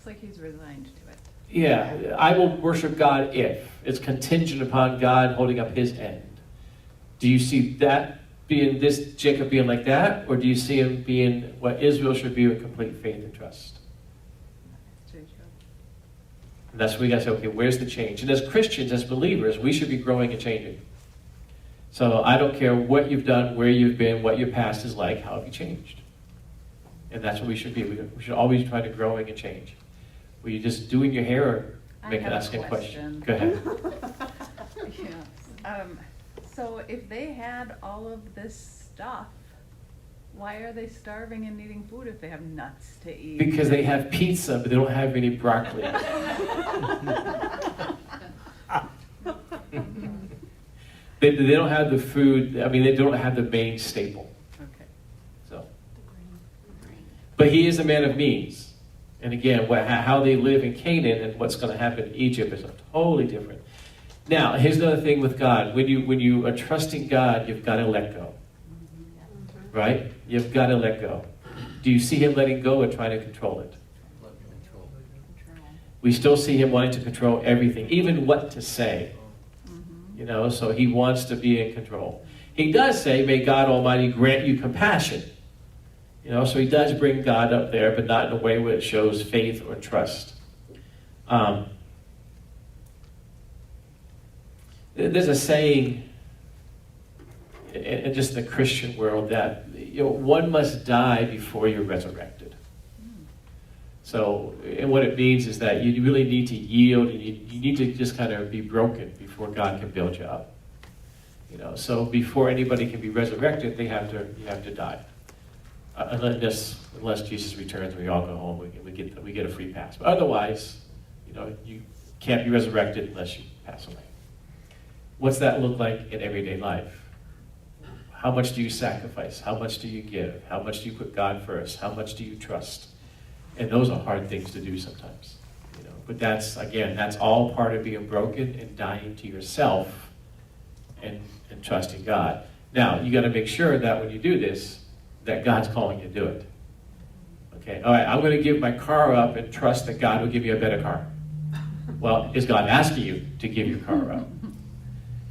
like he's resigned to it. yeah, I will worship God if. It's contingent upon God holding up his end. Do you see that being this Jacob being like that? Or do you see him being what Israel should be with complete faith and trust? And that's where we got to say, okay, where's the change? And as Christians, as believers, we should be growing and changing. So I don't care what you've done, where you've been, what your past is like, how have you changed? And that's what we should be. We should always try to growing and change. Were you just doing your hair or I have a asking a question? question. Go ahead. Yeah. So if they had all of this stuff, why are they starving and needing food if they have nuts to eat? Because they have pizza, but they don't have any broccoli. They don't have the food, I mean, they don't have the main staple. Okay. So, but he is a man of means. And again, how they live in Canaan and what's going to happen in Egypt is totally different. Now, here's another thing with God. When you are trusting God, you've got to let go. Right? You've got to let go. Do you see him letting go or trying to control it? We still see him wanting to control everything, even what to say. You know, so he wants to be in control. He does say, may God Almighty grant you compassion. You know, so he does bring God up there, but not in a way where it shows faith or trust. There's a saying in just the Christian world that, you know, one must die before you're resurrected. So, and what it means is that you really need to yield, and you need to just kind of be broken before God can build you up. You know, so before anybody can be resurrected, you have to die. Unless Jesus returns, we all go home. We get a free pass. But otherwise, you know, you can't be resurrected unless you pass away. What's that look like in everyday life? How much do you sacrifice? How much do you give? How much do you put God first? How much do you trust? And those are hard things to do sometimes. You know, but that's all part of being broken and dying to yourself and trusting God. Now, you got to make sure that when you do this, that God's calling you to do it. Okay, all right, I'm going to give my car up and trust that God will give me a better car. Well, is God asking you to give your car up?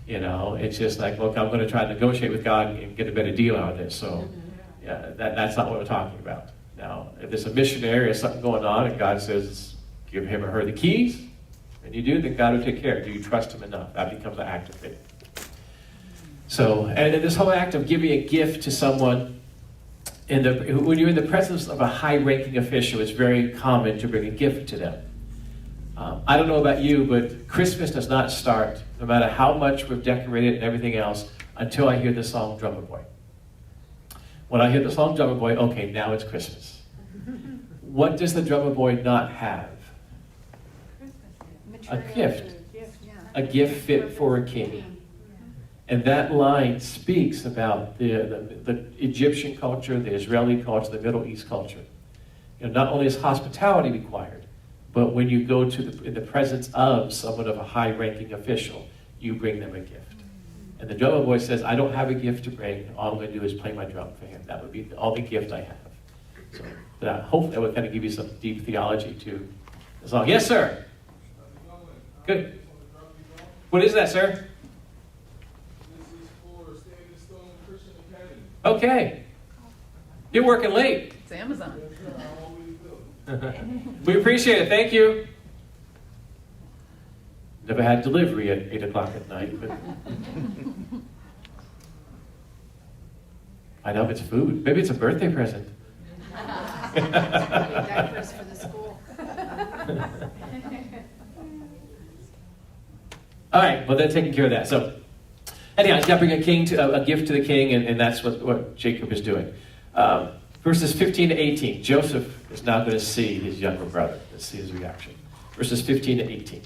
You know, it's just like, look, I'm going to try to negotiate with God and get a better deal out of this. So, yeah, that's not what we're talking about. Now, if there's a missionary or something going on and God says, give him or her the keys, and you do, then God will take care of it. Do you trust him enough? That becomes an act of faith. So, and this whole act of giving a gift to someone, when you're in the presence of a high-ranking official, it's very common to bring a gift to them. I don't know about you, but Christmas does not start, no matter how much we've decorated and everything else, until I hear the song Drummer Boy. When I hear the song Drummer Boy, okay, now it's Christmas. What does the drummer boy not have? A gift. A gift fit for a king. And that line speaks about the Egyptian culture, the Israeli culture, the Middle East culture. You know, not only is hospitality required, but when you go to in the presence of someone of a high-ranking official, you bring them a gift. And the drummer boy says, I don't have a gift to bring. All I'm going to do is play my drum for him. That would be the only gift I have. So hopefully that would kind of give you some deep theology to the song. Yes, sir. Good. What is that, sir? This is for Standing Stone Christian Academy. Okay. You're working late. It's Amazon. Yes, sir, I always do. We appreciate it. Thank you. Never had delivery at 8 o'clock at night, but I know if it's food. Maybe it's a birthday present. Diapers for the school. All right, well, they're taking care of that. So, anyhow, he's got to bring a gift to the king, and that's what Jacob is doing. Verses 15 to 18. Joseph is now going to see his younger brother. Let's see his reaction. Verses 15 to 18.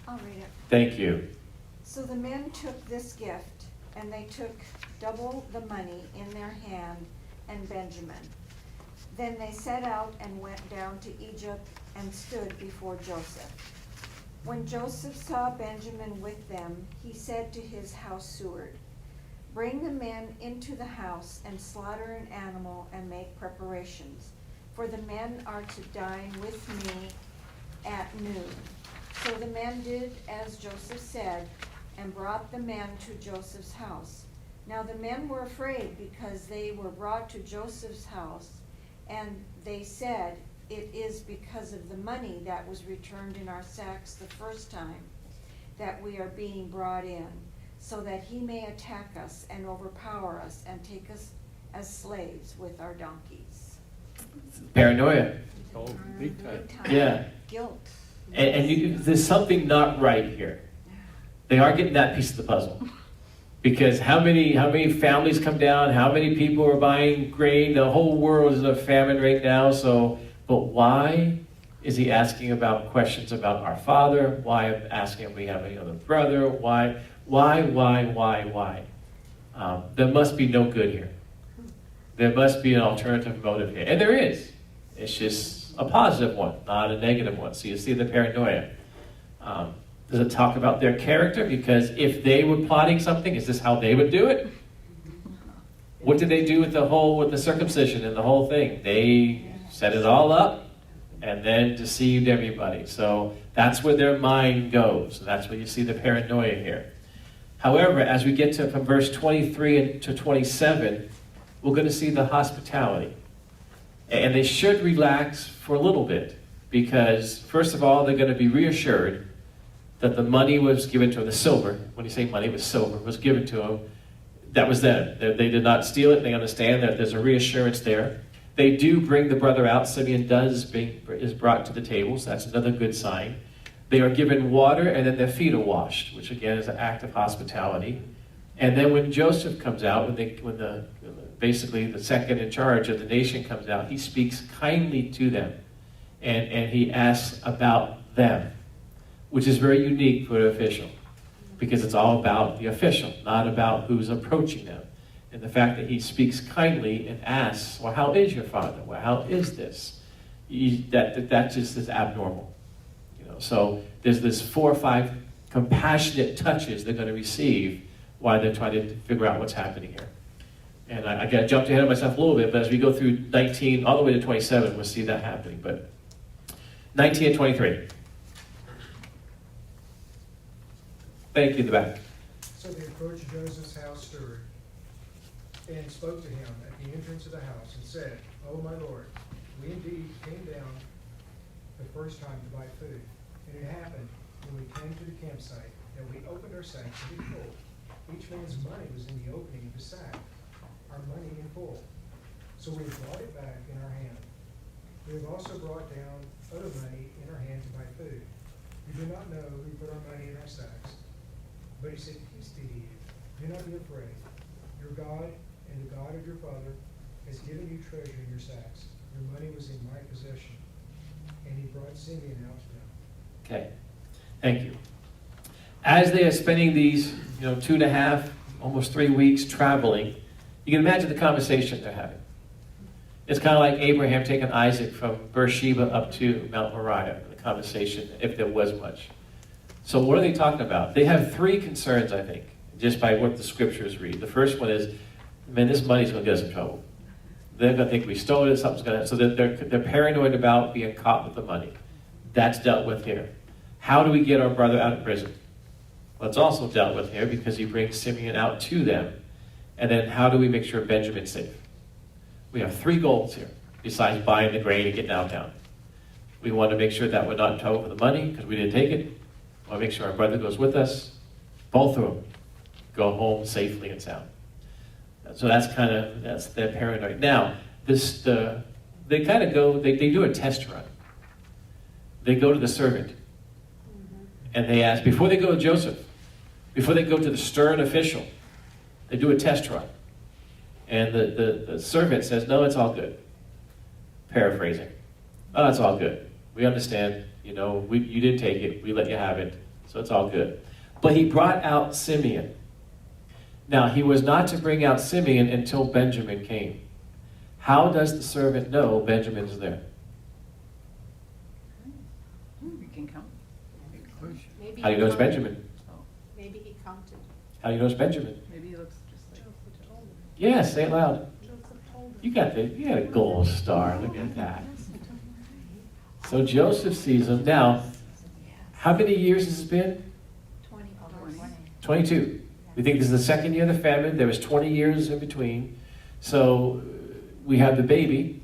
I'll read it. Thank you. So the men took this gift, and they took double the money in their hand and Benjamin. Then they set out and went down to Egypt and stood before Joseph. When Joseph saw Benjamin with them, he said to his house steward, bring the men into the house and slaughter an animal and make preparations, for the men are to dine with me at noon. So the men did as Joseph said, and brought the men to Joseph's house. Now the men were afraid because they were brought to Joseph's house, and they said, it is because of the money that was returned in our sacks the first time that we are being brought in, so that he may attack us and overpower us and take us as slaves with our donkeys. Paranoia. Oh, big time. Yeah. Guilt. And there's something not right here. They are getting that piece of the puzzle. Because how many families come down? How many people are buying grain? The whole world is in a famine right now. So, but why is he asking about questions about our father? Why asking if we have any other brother? Why? There must be no good here. There must be an alternative motive here. And there is. It's just a positive one, not a negative one. So you see the paranoia. Does it talk about their character? Because if they were plotting something, is this how they would do it? What did they do with the circumcision and the whole thing? They set it all up and then deceived everybody. So that's where their mind goes. And that's where you see the paranoia here. However, as we get to from verse 23 to 27, we're going to see the hospitality. And they should relax for a little bit because, first of all, they're going to be reassured that the money was given to them, the silver, when you say money, it was silver, was given to them. That was them. They did not steal it. They understand that there's a reassurance there. They do bring the brother out. Simeon is brought to the table, so that's another good sign. They are given water, and then their feet are washed, which again is an act of hospitality. And then when Joseph comes out, basically the second in charge of the nation comes out, he speaks kindly to them, and he asks about them, which is very unique for an official, because it's all about the official, not about who's approaching them. And the fact that he speaks kindly and asks, well, how is your father? Well, how is this? That just is abnormal. So there's this 4 or 5 compassionate touches they're going to receive while they're trying to figure out what's happening here. And I got jumped ahead of myself a little bit, but as we go through 19 all the way to 27, we'll see that happening. But 19 and 23. Thank you in the back. So they approached Joseph's house steward and spoke to him at the entrance of the house and said, "Oh, my Lord, we indeed came down the first time to buy food. And it happened when we came to the campsite that we opened our sacks to be full. Each man's money was in the opening of his sack, our money in full. So we brought it back in our hand. We have also brought down other money in our hand to buy food. We do not know who put our money in our sacks." But he said, "Peace be to you. Do not be afraid. Your God and the God of your father has given you treasure in your sacks. Your money was in my possession." And he brought Simeon out to them. Okay, thank you. As they are spending these, 2.5, almost 3 weeks traveling, you can imagine the conversation they're having. It's kind of like Abraham taking Isaac from Beersheba up to Mount Moriah, the conversation, if there was much. So what are they talking about? They have 3 concerns, I think, just by what the scriptures read. The first one is, man, this money's going to get us in trouble. They're going to think we stole it, something's going to... So they're paranoid about being caught with the money. That's dealt with here. How do we get our brother out of prison? Well, it's also dealt with here because he brings Simeon out to them. And then how do we make sure Benjamin's safe? We have 3 goals here, besides buying the grain and getting out of town. We want to make sure that we're not in trouble for the money because we didn't take it. We want to make sure our brother goes with us. Both of them go home safely and sound. So that's their paranoid. Now, they kind of go, they do a test run. They go to the servant. And they ask, before they go to Joseph, before they go to the stern official, they do a test run. And the servant says, "No, it's all good." Paraphrasing. "Oh, it's all good. We understand. You didn't take it. We let you have it. So it's all good." But he brought out Simeon. Now, he was not to bring out Simeon until Benjamin came. How does the servant know Benjamin's there? You can count. Maybe How do you know it's counted. Benjamin? Maybe he counted. How do you know it's Benjamin? Maybe he looks just like... Yes, say it loud. You got a gold star. Look at that. So Joseph sees him. Now, how many years has it been? 22. We think this is the second year of the famine. There was 20 years in between. So we have the baby.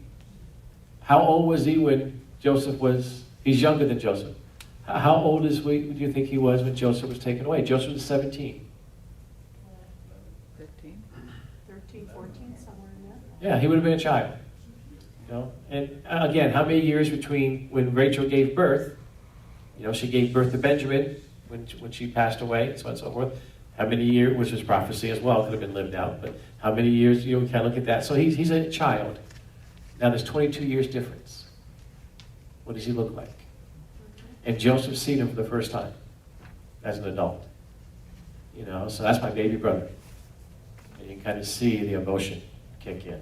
How old was he when Joseph was... He's younger than Joseph. How old do you think he was when Joseph was taken away? Joseph was 17. 15. 13, 14, somewhere in there. Yeah, he would have been a child. know, and again, how many years between when Rachel gave birth? You know, she gave birth to Benjamin when she passed away, and so on and so forth. How many years, which was prophecy as well, could have been lived out, but how many years, you know, we kind of look at that. So he's a child. Now there's 22 years difference. What does he look like? And Joseph's seen him for the first time as an adult. You know, so that's my baby brother. And you can kind of see the emotion kick in.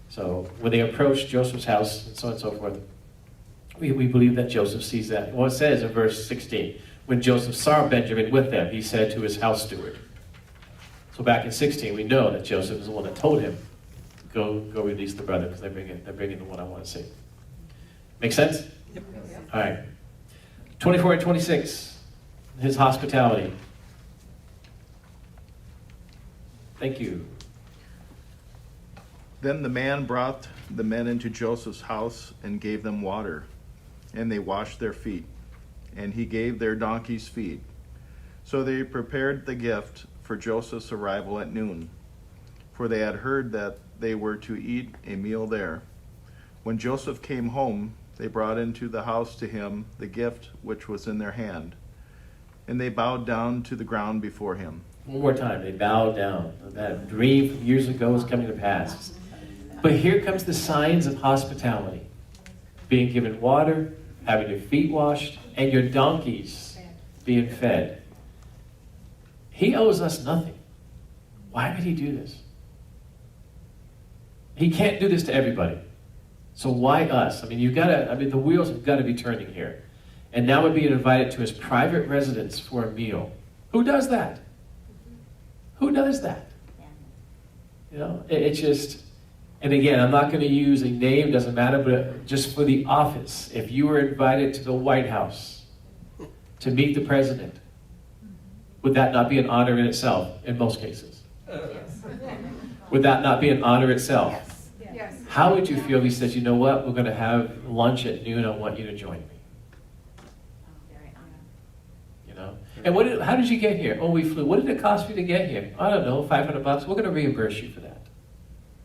So when they approach Joseph's house and so on and so forth, we believe that Joseph sees that. Well, it says in verse 16, when Joseph saw Benjamin with them, he said to his house steward. So back in 16, we know that Joseph is the one that told him, go release the brother, because they're bringing the one I want to see. Make sense? Yep. All right. 24 and 26, his hospitality. Thank you. Then the man brought the men into Joseph's house and gave them water, and they washed their feet, and he gave their donkeys feed. So they prepared the gift for Joseph's arrival at noon, for they had heard that they were to eat a meal there. When Joseph came home, they brought into the house to him the gift which was in their hand, and they bowed down to the ground before him. One more time, they bowed down. That dream from years ago is coming to pass. But here comes the signs of hospitality. Being given water, having your feet washed, and your donkeys being fed. He owes us nothing. Why would he do this? He can't do this to everybody. So why us? I mean, the wheels have got to be turning here. And now we're being invited to his private residence for a meal. Who does that? Who does that? You know, it's just, and again, I'm not going to use a name, doesn't matter, but just for the office, if you were invited to the White House to meet the president, would that not be an honor in itself, in most cases? Yes. Would that not be an honor itself? Yes. Yes. How would you feel if he says, you know what, we're going to have lunch at noon, I want you to join me? You know? And how did you get here? Oh, we flew. What did it cost you to get here? I don't know, $500. We're going to reimburse you for that.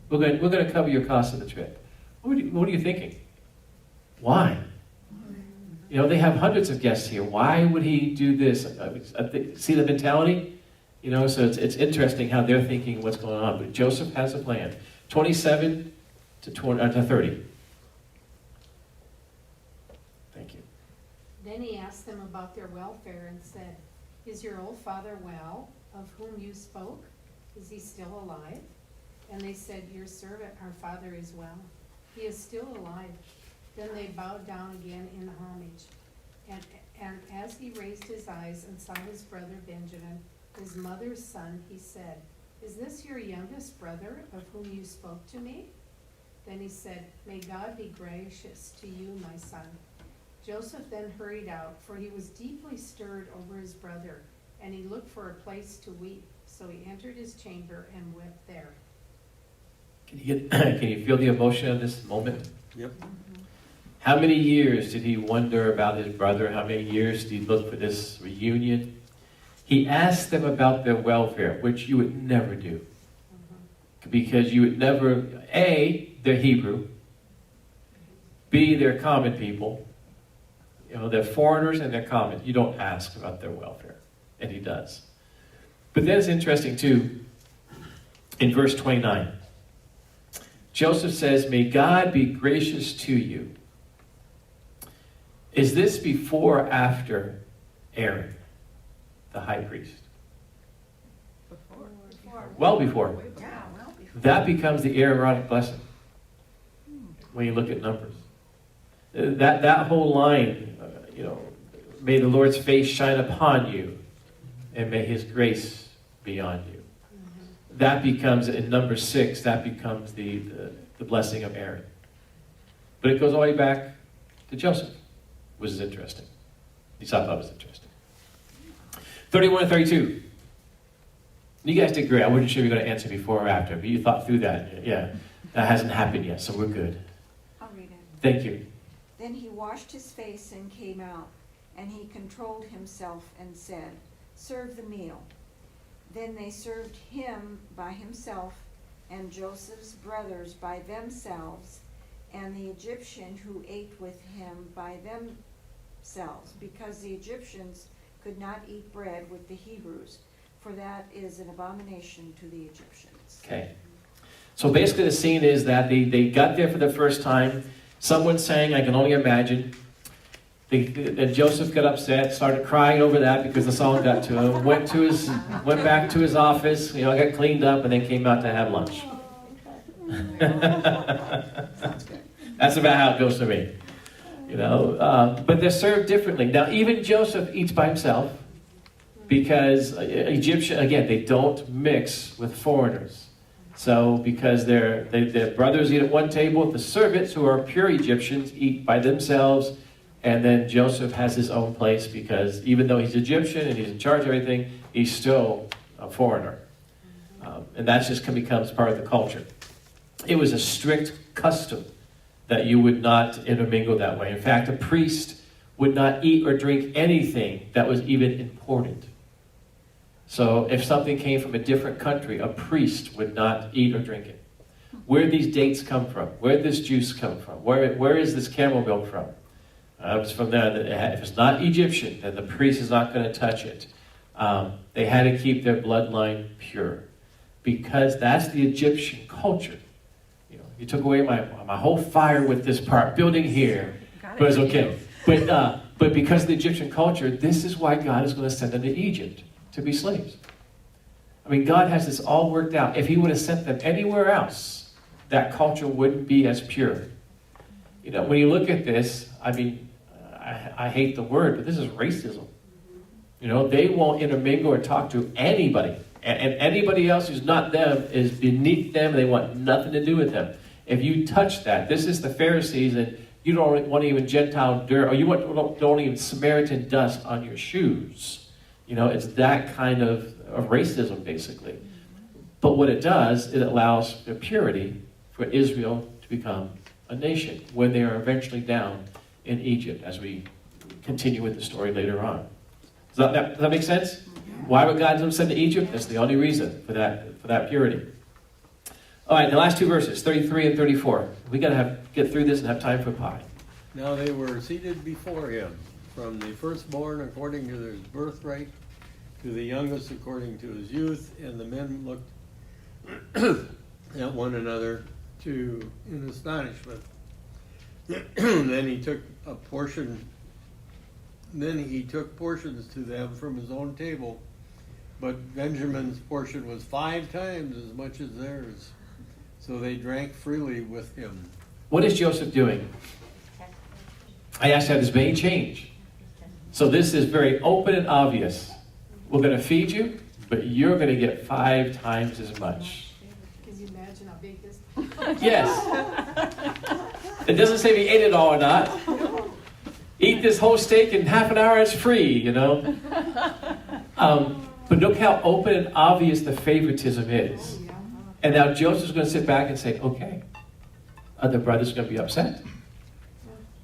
We're going to cover your cost of the trip. What are you thinking? Why? You know, they have hundreds of guests here. Why would he do this? See the mentality? You know, so it's interesting how they're thinking what's going on. But Joseph has a plan. 27 to 30. Thank you. Then he asked them about their welfare and said, "Is your old father well, of whom you spoke? Is he still alive?" And they said, "Your servant, our father, is well. He is still alive." Then they bowed down again in homage. And as he raised his eyes and saw his brother Benjamin, his mother's son, he said, "Is this your youngest brother, of whom you spoke to me?" Then he said, "May God be gracious to you, my son." Joseph then hurried out, for he was deeply stirred over his brother, and he looked for a place to weep. So he entered his chamber and wept there. Can you feel the emotion of this moment? Yep. How many years did he wonder about his brother? How many years did he look for this reunion? He asked them about their welfare, which you would never do. Because you would never, A, they're Hebrew. B, they're common people. You know, they're foreigners and they're common. You don't ask about their welfare. And he does. But then it's interesting too, in verse 29. Joseph says, "May God be gracious to you." Is this before or after Aaron, the high priest? Before. Well before. Yeah, well, before. That becomes the Aaronic blessing when you look at Numbers. That whole line, may the Lord's face shine upon you, and may his grace be on you. That becomes, in number 6, that becomes the blessing of Aaron. But it goes all the way back to Joseph, which is interesting. At least I thought it was interesting. 31 and 32. You guys did great. I wasn't sure you were going to answer before or after, but you thought through that. Yeah, that hasn't happened yet, so we're good. I'll read it. Thank you. Then he washed his face and came out, and he controlled himself and said, "Serve the meal." Then they served him by himself, and Joseph's brothers by themselves, and the Egyptian who ate with him by themselves, because the Egyptians could not eat bread with the Hebrews, for that is an abomination to the Egyptians. Okay. So basically the scene is that they got there for the first time. Someone sang, I can only imagine. And Joseph got upset, started crying over that because the song got to him, went back to his office, got cleaned up, and then came out to have lunch. That's about how it goes to me. But they're served differently. Now, even Joseph eats by himself because Egyptian, again, they don't mix with foreigners. So because their brothers eat at one table, the servants, who are pure Egyptians, eat by themselves. And then Joseph has his own place because even though he's Egyptian and he's in charge of everything, he's still a foreigner. And that just becomes part of the culture. It was a strict custom that you would not intermingle that way. In fact, a priest would not eat or drink anything that was even imported. So if something came from a different country, a priest would not eat or drink it. Where did these dates come from? Where did this juice come from? Where is this camel milk from? It's from there. If it's not Egyptian, then the priest is not going to touch it. They had to keep their bloodline pure because that's the Egyptian culture. You took away my whole fire with this part building here, but it's okay. But because of the Egyptian culture, this is why God is going to send them to Egypt to be slaves. I mean, God has this all worked out. If He would have sent them anywhere else, that culture wouldn't be as pure. When you look at this, I mean, I hate the word, but this is racism. They won't intermingle or talk to anybody. And anybody else who's not them is beneath them, and they want nothing to do with them. If you touch that, this is the Pharisees, and you don't want even Gentile dirt, or you don't even Samaritan dust on your shoes. It's that kind of racism, basically. But what it does, it allows for purity for Israel to become a nation when they are eventually down in Egypt, as we continue with the story later on. Does that make sense? Why would God send to Egypt? That's the only reason for that purity. All right, the last two verses, 33 and 34. We got to get through this and have time for pie. Now they were seated before him, from the firstborn according to his birthright, to the youngest according to his youth, and the men looked at one another in astonishment. Then he took portions to them from his own table, but Benjamin's portion was 5 times as much as theirs. So they drank freely with him. What is Joseph doing? I asked, has this made change? So this is very open and obvious. We're going to feed you, but you're going to get 5 times as much. Can you imagine how big this? Yes. It doesn't say if he ate it all or not. Eat this whole steak in half an hour, it's free, But look how open and obvious the favoritism is. And now Joseph's going to sit back and say, okay, are the brothers going to be upset?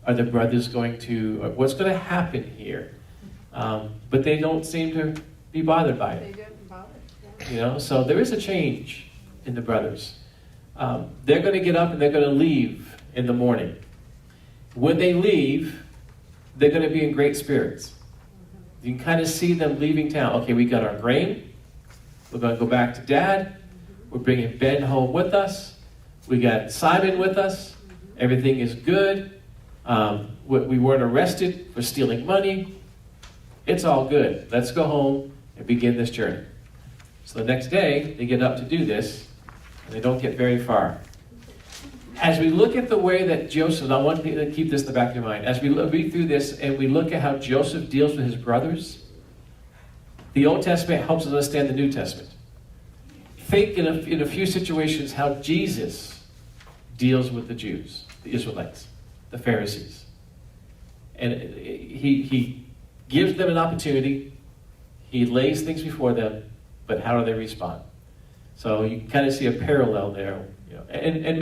Are the brothers going to, what's going to happen here? But they don't seem to be bothered by it. They didn't bother. So there is a change in the brothers. They're going to get up and they're going to leave in the morning. When they leave, they're going to be in great spirits. You can kind of see them leaving town. Okay, we got our grain. We're going to go back to Dad. We're bringing Ben home with us. We got Simon with us. Everything is good. We weren't arrested for stealing money. It's all good. Let's go home and begin this journey. So the next day, they get up to do this, and they don't get very far. As we look at the way that Joseph, I want you to keep this in the back of your mind, as we read through this and we look at how Joseph deals with his brothers, the Old Testament helps us understand the New Testament. Think in a few situations how Jesus deals with the Jews, the Israelites, the Pharisees. And he gives them an opportunity, he lays things before them, but how do they respond? So you can kind of see a parallel there. And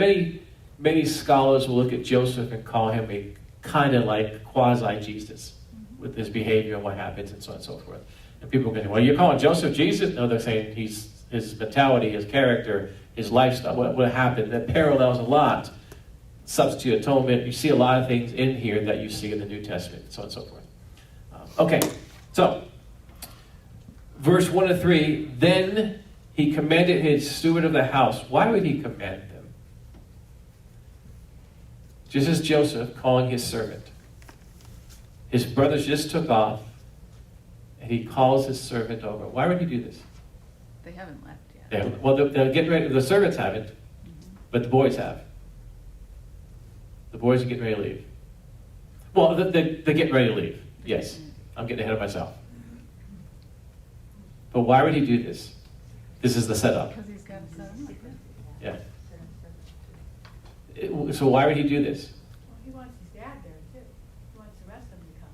many scholars will look at Joseph and call him a kind of like quasi-Jesus with his behavior and what happens and so on and so forth. And people are going, well, you're calling Joseph Jesus? No, they're saying his mentality, his character, his lifestyle, what happened. That parallels a lot substitute atonement. You see a lot of things in here that you see in the New Testament, so on and so forth. Okay, so verse 1 to 3, then he commanded his steward of the house. Why would he command them? Just as Joseph calling his servant. His brothers just took off, and he calls his servant over. Why would he do this? They haven't left yet. Well, they're getting ready. The servants haven't, but the boys have. The boys are getting ready to leave. Well, they're getting ready to leave. Yes, I'm getting ahead of myself. But why would he do this? This is the setup. Because he's got a son like that. Yeah. So why would he do this? Well, he wants his dad there too. He wants the rest of them to come.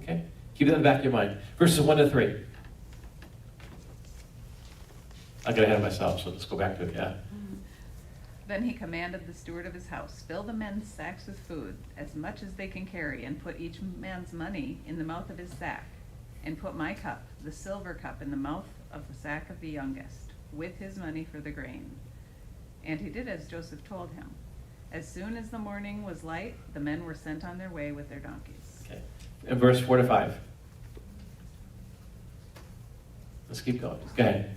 Okay? Keep that in the back of your mind. Verses 1 to 3. I got ahead of myself, so let's go back to it. Yeah. Then he commanded the steward of his house, fill the men's sacks with food, as much as they can carry, and put each man's money in the mouth of his sack, and put my cup, the silver cup, in the mouth of the sack of the youngest, with his money for the grain. And he did as Joseph told him. As soon as the morning was light, the men were sent on their way with their donkeys. Okay. And verse 4 to 5. Let's keep going. Go ahead.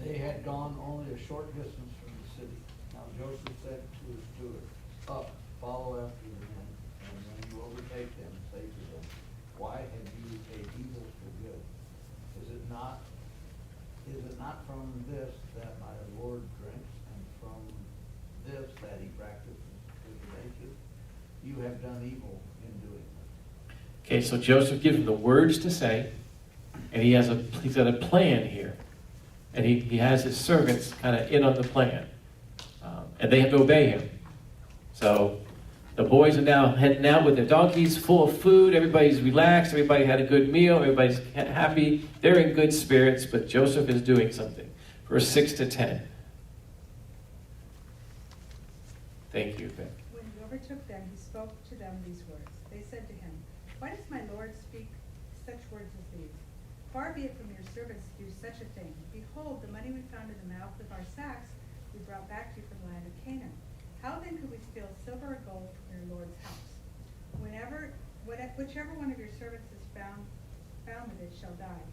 They had gone only a short distance from the city. Now Joseph said to his steward, up, follow after the men, and when you overtake them, say to them, why have you repaid evil for good? Is it not from this that my Lord drinks, and from this that he practices divination? You have done evil in doing this. Okay, so Joseph gives him the words to say, and he's got a plan here. And he has his servants kind of in on the plan. And they have to obey him. So the boys are now heading out with their donkeys full of food. Everybody's relaxed. Everybody had a good meal. Everybody's happy. They're in good spirits, but Joseph is doing something. Verse 6 to 10. Thank you, Vic. When he overtook them, he spoke to them these words. They said to him, why does my Lord speak such words as these? Far be it from your servants to do such a thing. Behold, the money we found in the mouth of our sacks we brought back to you from the land of Canaan. How then could we steal silver or gold from your Lord's house? Whichever one of your servants is found with it shall die.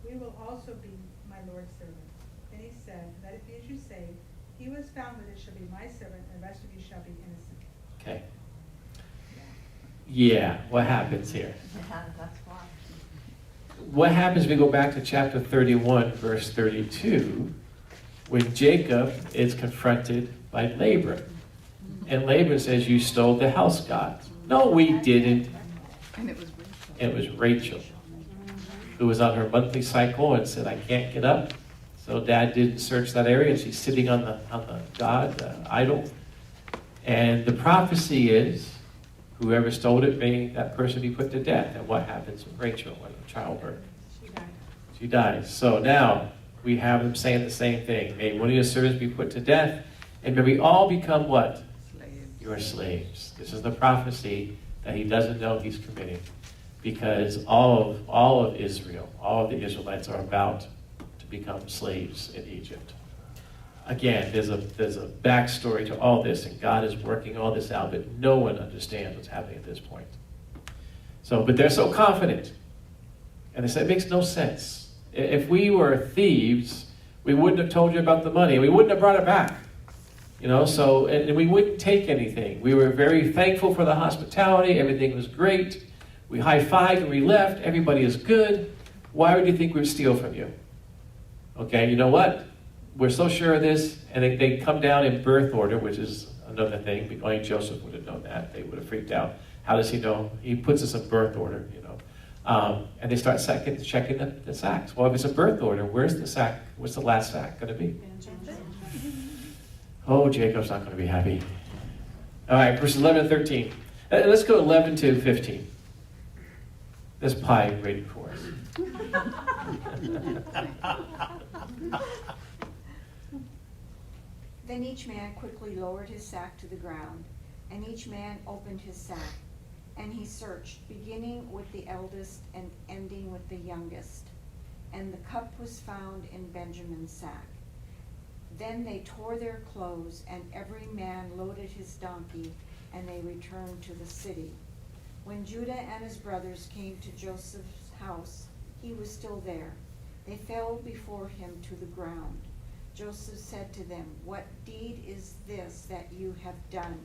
We will also be my Lord's servants. Then he said, let it be as you say. He who is found with it shall be my servant, and the rest of you shall be innocent. Okay. Yeah, what happens here? Yeah, that's why. What happens if we go back to chapter 31, verse 32, when Jacob is confronted by Laban? And Laban says, you stole the house gods. No, we didn't. And it was Rachel. It was Rachel, who was on her monthly cycle and said, I can't get up. So Dad didn't search that area, and she's sitting on the god, the idol. And the prophecy is, whoever stole it, may that person be put to death. And what happens with Rachel when childbirth? She dies. So now we have them saying the same thing. May one of your servants be put to death, and may we all become what? Slaves. Your slaves. This is the prophecy that he doesn't know he's committing, because all of Israel, all of the Israelites are about to become slaves in Egypt. Again, there's a backstory to all this, and God is working all this out, but no one understands what's happening at this point. So, but they're so confident. And they say, it makes no sense. If we were thieves, we wouldn't have told you about the money. We wouldn't have brought it back. So, and we wouldn't take anything. We were very thankful for the hospitality. Everything was great. We high-fived and we left. Everybody is good. Why would you think we'd steal from you? Okay, you know what? We're so sure of this, and they come down in birth order, which is another thing. Only Joseph would have known that. They would have freaked out. How does he know? He puts us in birth order, and they start checking the sacks. Well, if it's a birth order, where's the sack? What's the last sack going to be? Oh, Jacob's not going to be happy. All right, verses 11 and 13. Let's go 11 to 15. There's pie waiting for us. Then each man quickly lowered his sack to the ground, and each man opened his sack. And he searched, beginning with the eldest and ending with the youngest. And the cup was found in Benjamin's sack. Then they tore their clothes, and every man loaded his donkey, and they returned to the city. When Judah and his brothers came to Joseph's house, he was still there. They fell before him to the ground. Joseph said to them, "What deed is this that you have done?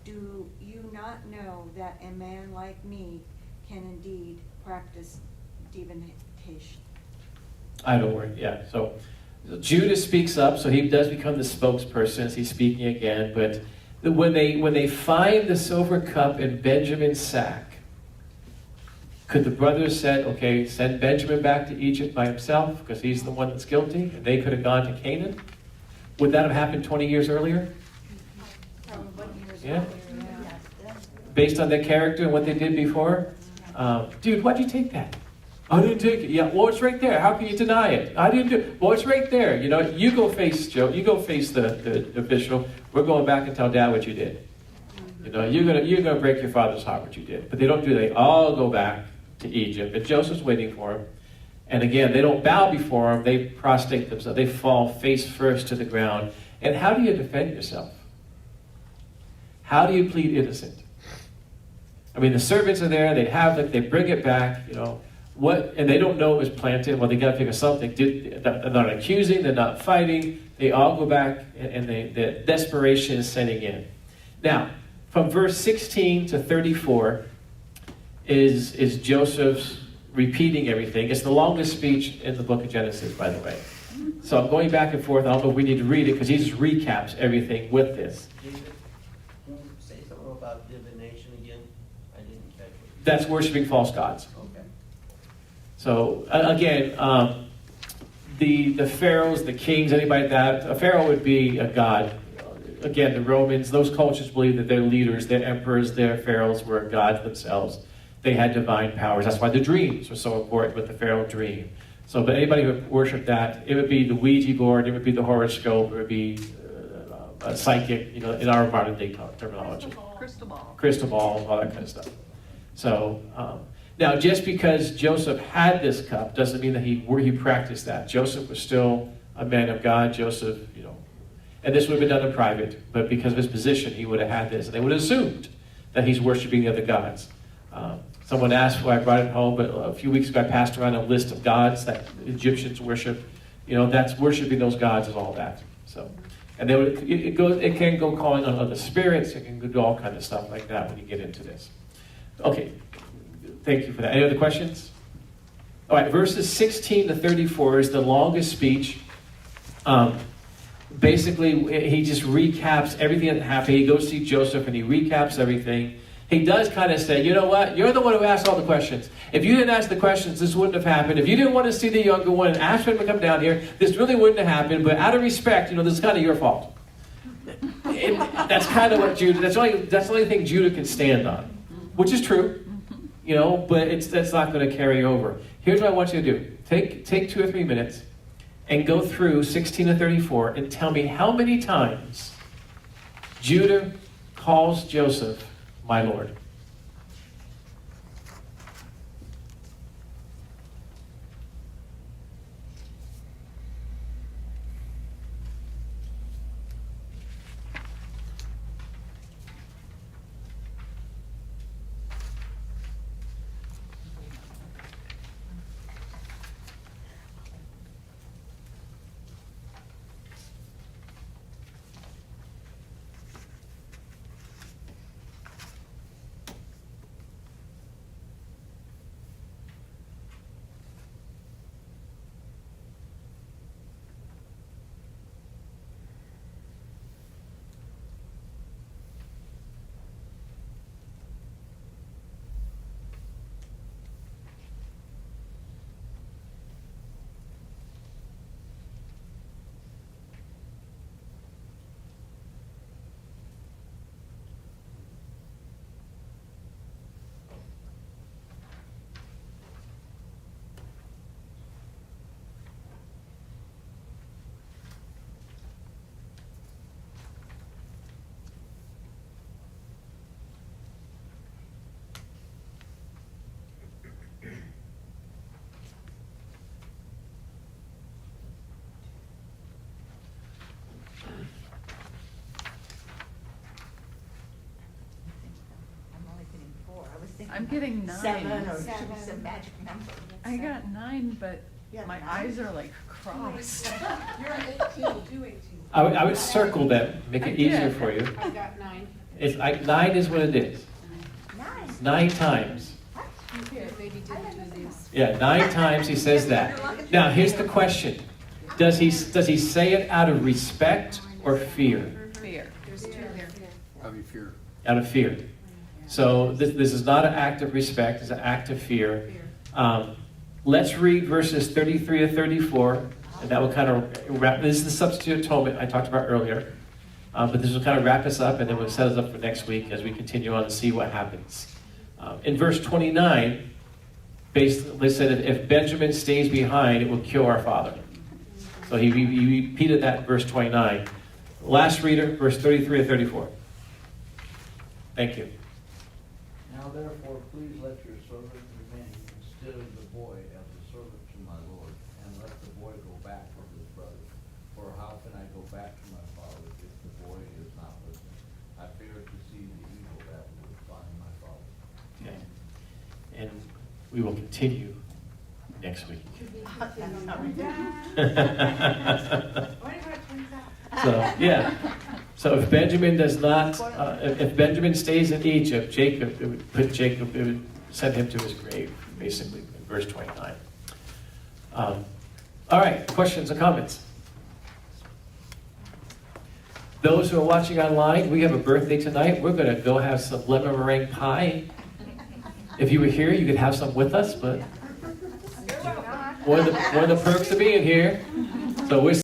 Do you not know that a man like me can indeed practice divination?" I don't worry, yeah. So Judah speaks up, so he does become the spokesperson as he's speaking again. But when they find the silver cup in Benjamin's sack, could the brothers said, okay, send Benjamin back to Egypt by himself because he's the one that's guilty, and they could have gone to Canaan? Would that have happened 20 years earlier? Yeah. Based on their character and what they did before? Dude, why'd you take that? I didn't take it. Yeah, well, it's right there. How can you deny it? I didn't do it. Well, it's right there. You know, you go face Joe. You go face the official. We're going back and tell Dad what you did. You know, you're gonna break your father's heart what you did. But they don't do that. They all go back to Egypt, and Joseph's waiting for him. And again, they don't bow before him. They prostrate themselves. They fall face first to the ground. And how do you defend yourself? How do you plead innocent? I mean, the servants are there. They bring it back. You know. What, and they don't know it was planted. Well, they got to figure something. They're not accusing. They're not fighting. They all go back, and the desperation is setting in. Now, from verse 16 to 34 is Joseph's repeating everything. It's the longest speech in the book of Genesis, by the way. So I'm going back and forth. I don't know if we need to read it because he just recaps everything with this. David, can you say something about divination again? I didn't catch it. That's worshiping false gods. Okay. So again, the pharaohs, the kings, anybody like that, a pharaoh would be a god. Again, the Romans, those cultures believed that their leaders, their emperors, their pharaohs were gods themselves. They had divine powers. That's why the dreams were so important with the pharaoh dream. So, but anybody who would worship that, it would be the Ouija board, it would be the horoscope, it would be a psychic, you know, in our modern day terminology. Crystal ball, all that kind of stuff. So, now, just because Joseph had this cup doesn't mean that he practiced that. Joseph was still a man of God. Joseph, you know, and this would have been done in private, but because of his position, he would have had this. And they would have assumed that he's worshiping the other gods. Someone asked why I brought it home, but a few weeks ago I passed around a list of gods that Egyptians worship. You know, that's worshiping those gods is all that. So, and it can go calling on other spirits. It can do all kinds of stuff like that when you get into this. Okay. Thank you for that. Any other questions? All right, verses 16 to 34 is the longest speech. Basically, he just recaps everything that happened. He goes to see Joseph and he recaps everything. He does kind of say, you know what? You're the one who asked all the questions. If you didn't ask the questions, this wouldn't have happened. If you didn't want to see the younger one and ask him to come down here, this really wouldn't have happened. But out of respect, you know, this is kind of your fault. That's kind of what Judah, that's the only thing Judah can stand on, which is true. You know, but that's not going to carry over. Here's what I want you to do. Take 2 or 3 minutes and go through 16 to 34 and tell me how many times Judah calls Joseph my Lord. I'm getting 9. Seven or Seven. some magic number. I got 9, but Yeah, my 9. eyes are like crossed. You're 18, do 18. I would circle them, make I it easier did. for you. I got 9. It's, 9 is what it is. 9 times. Here, maybe didn't do these. Yeah, 9 times he says that. Now, here's the question. Does he say it out of respect or fear? Fear. There's 2 there. How do you fear? Out of fear. So this is not an act of respect, it's an act of fear. Let's read verses 33 to 34, and that will kind of wrap, this is the substitute atonement I talked about earlier. But this will kind of wrap us up, and then we'll set us up for next week as we continue on to see what happens. In verse 29, basically said, if Benjamin stays behind, it will kill our father. So he repeated that in verse 29. Last reader, verse 33 to 34. Thank you. Now therefore, please let your servant remain instead of the boy as a servant to my Lord, and let the boy go back with his brother. For how can I go back to my father if the boy is not with me? I fear to see the evil that would find my father. Okay. And we will continue next week. So, yeah. So if Benjamin does not, if Benjamin stays in Egypt, it would send him to his grave, basically, in verse 29. All right, questions or comments? Those who are watching online, we have a birthday tonight. We're going to go have some lemon meringue pie. If you were here, you could have some with us, but one of the perks of being here. So we're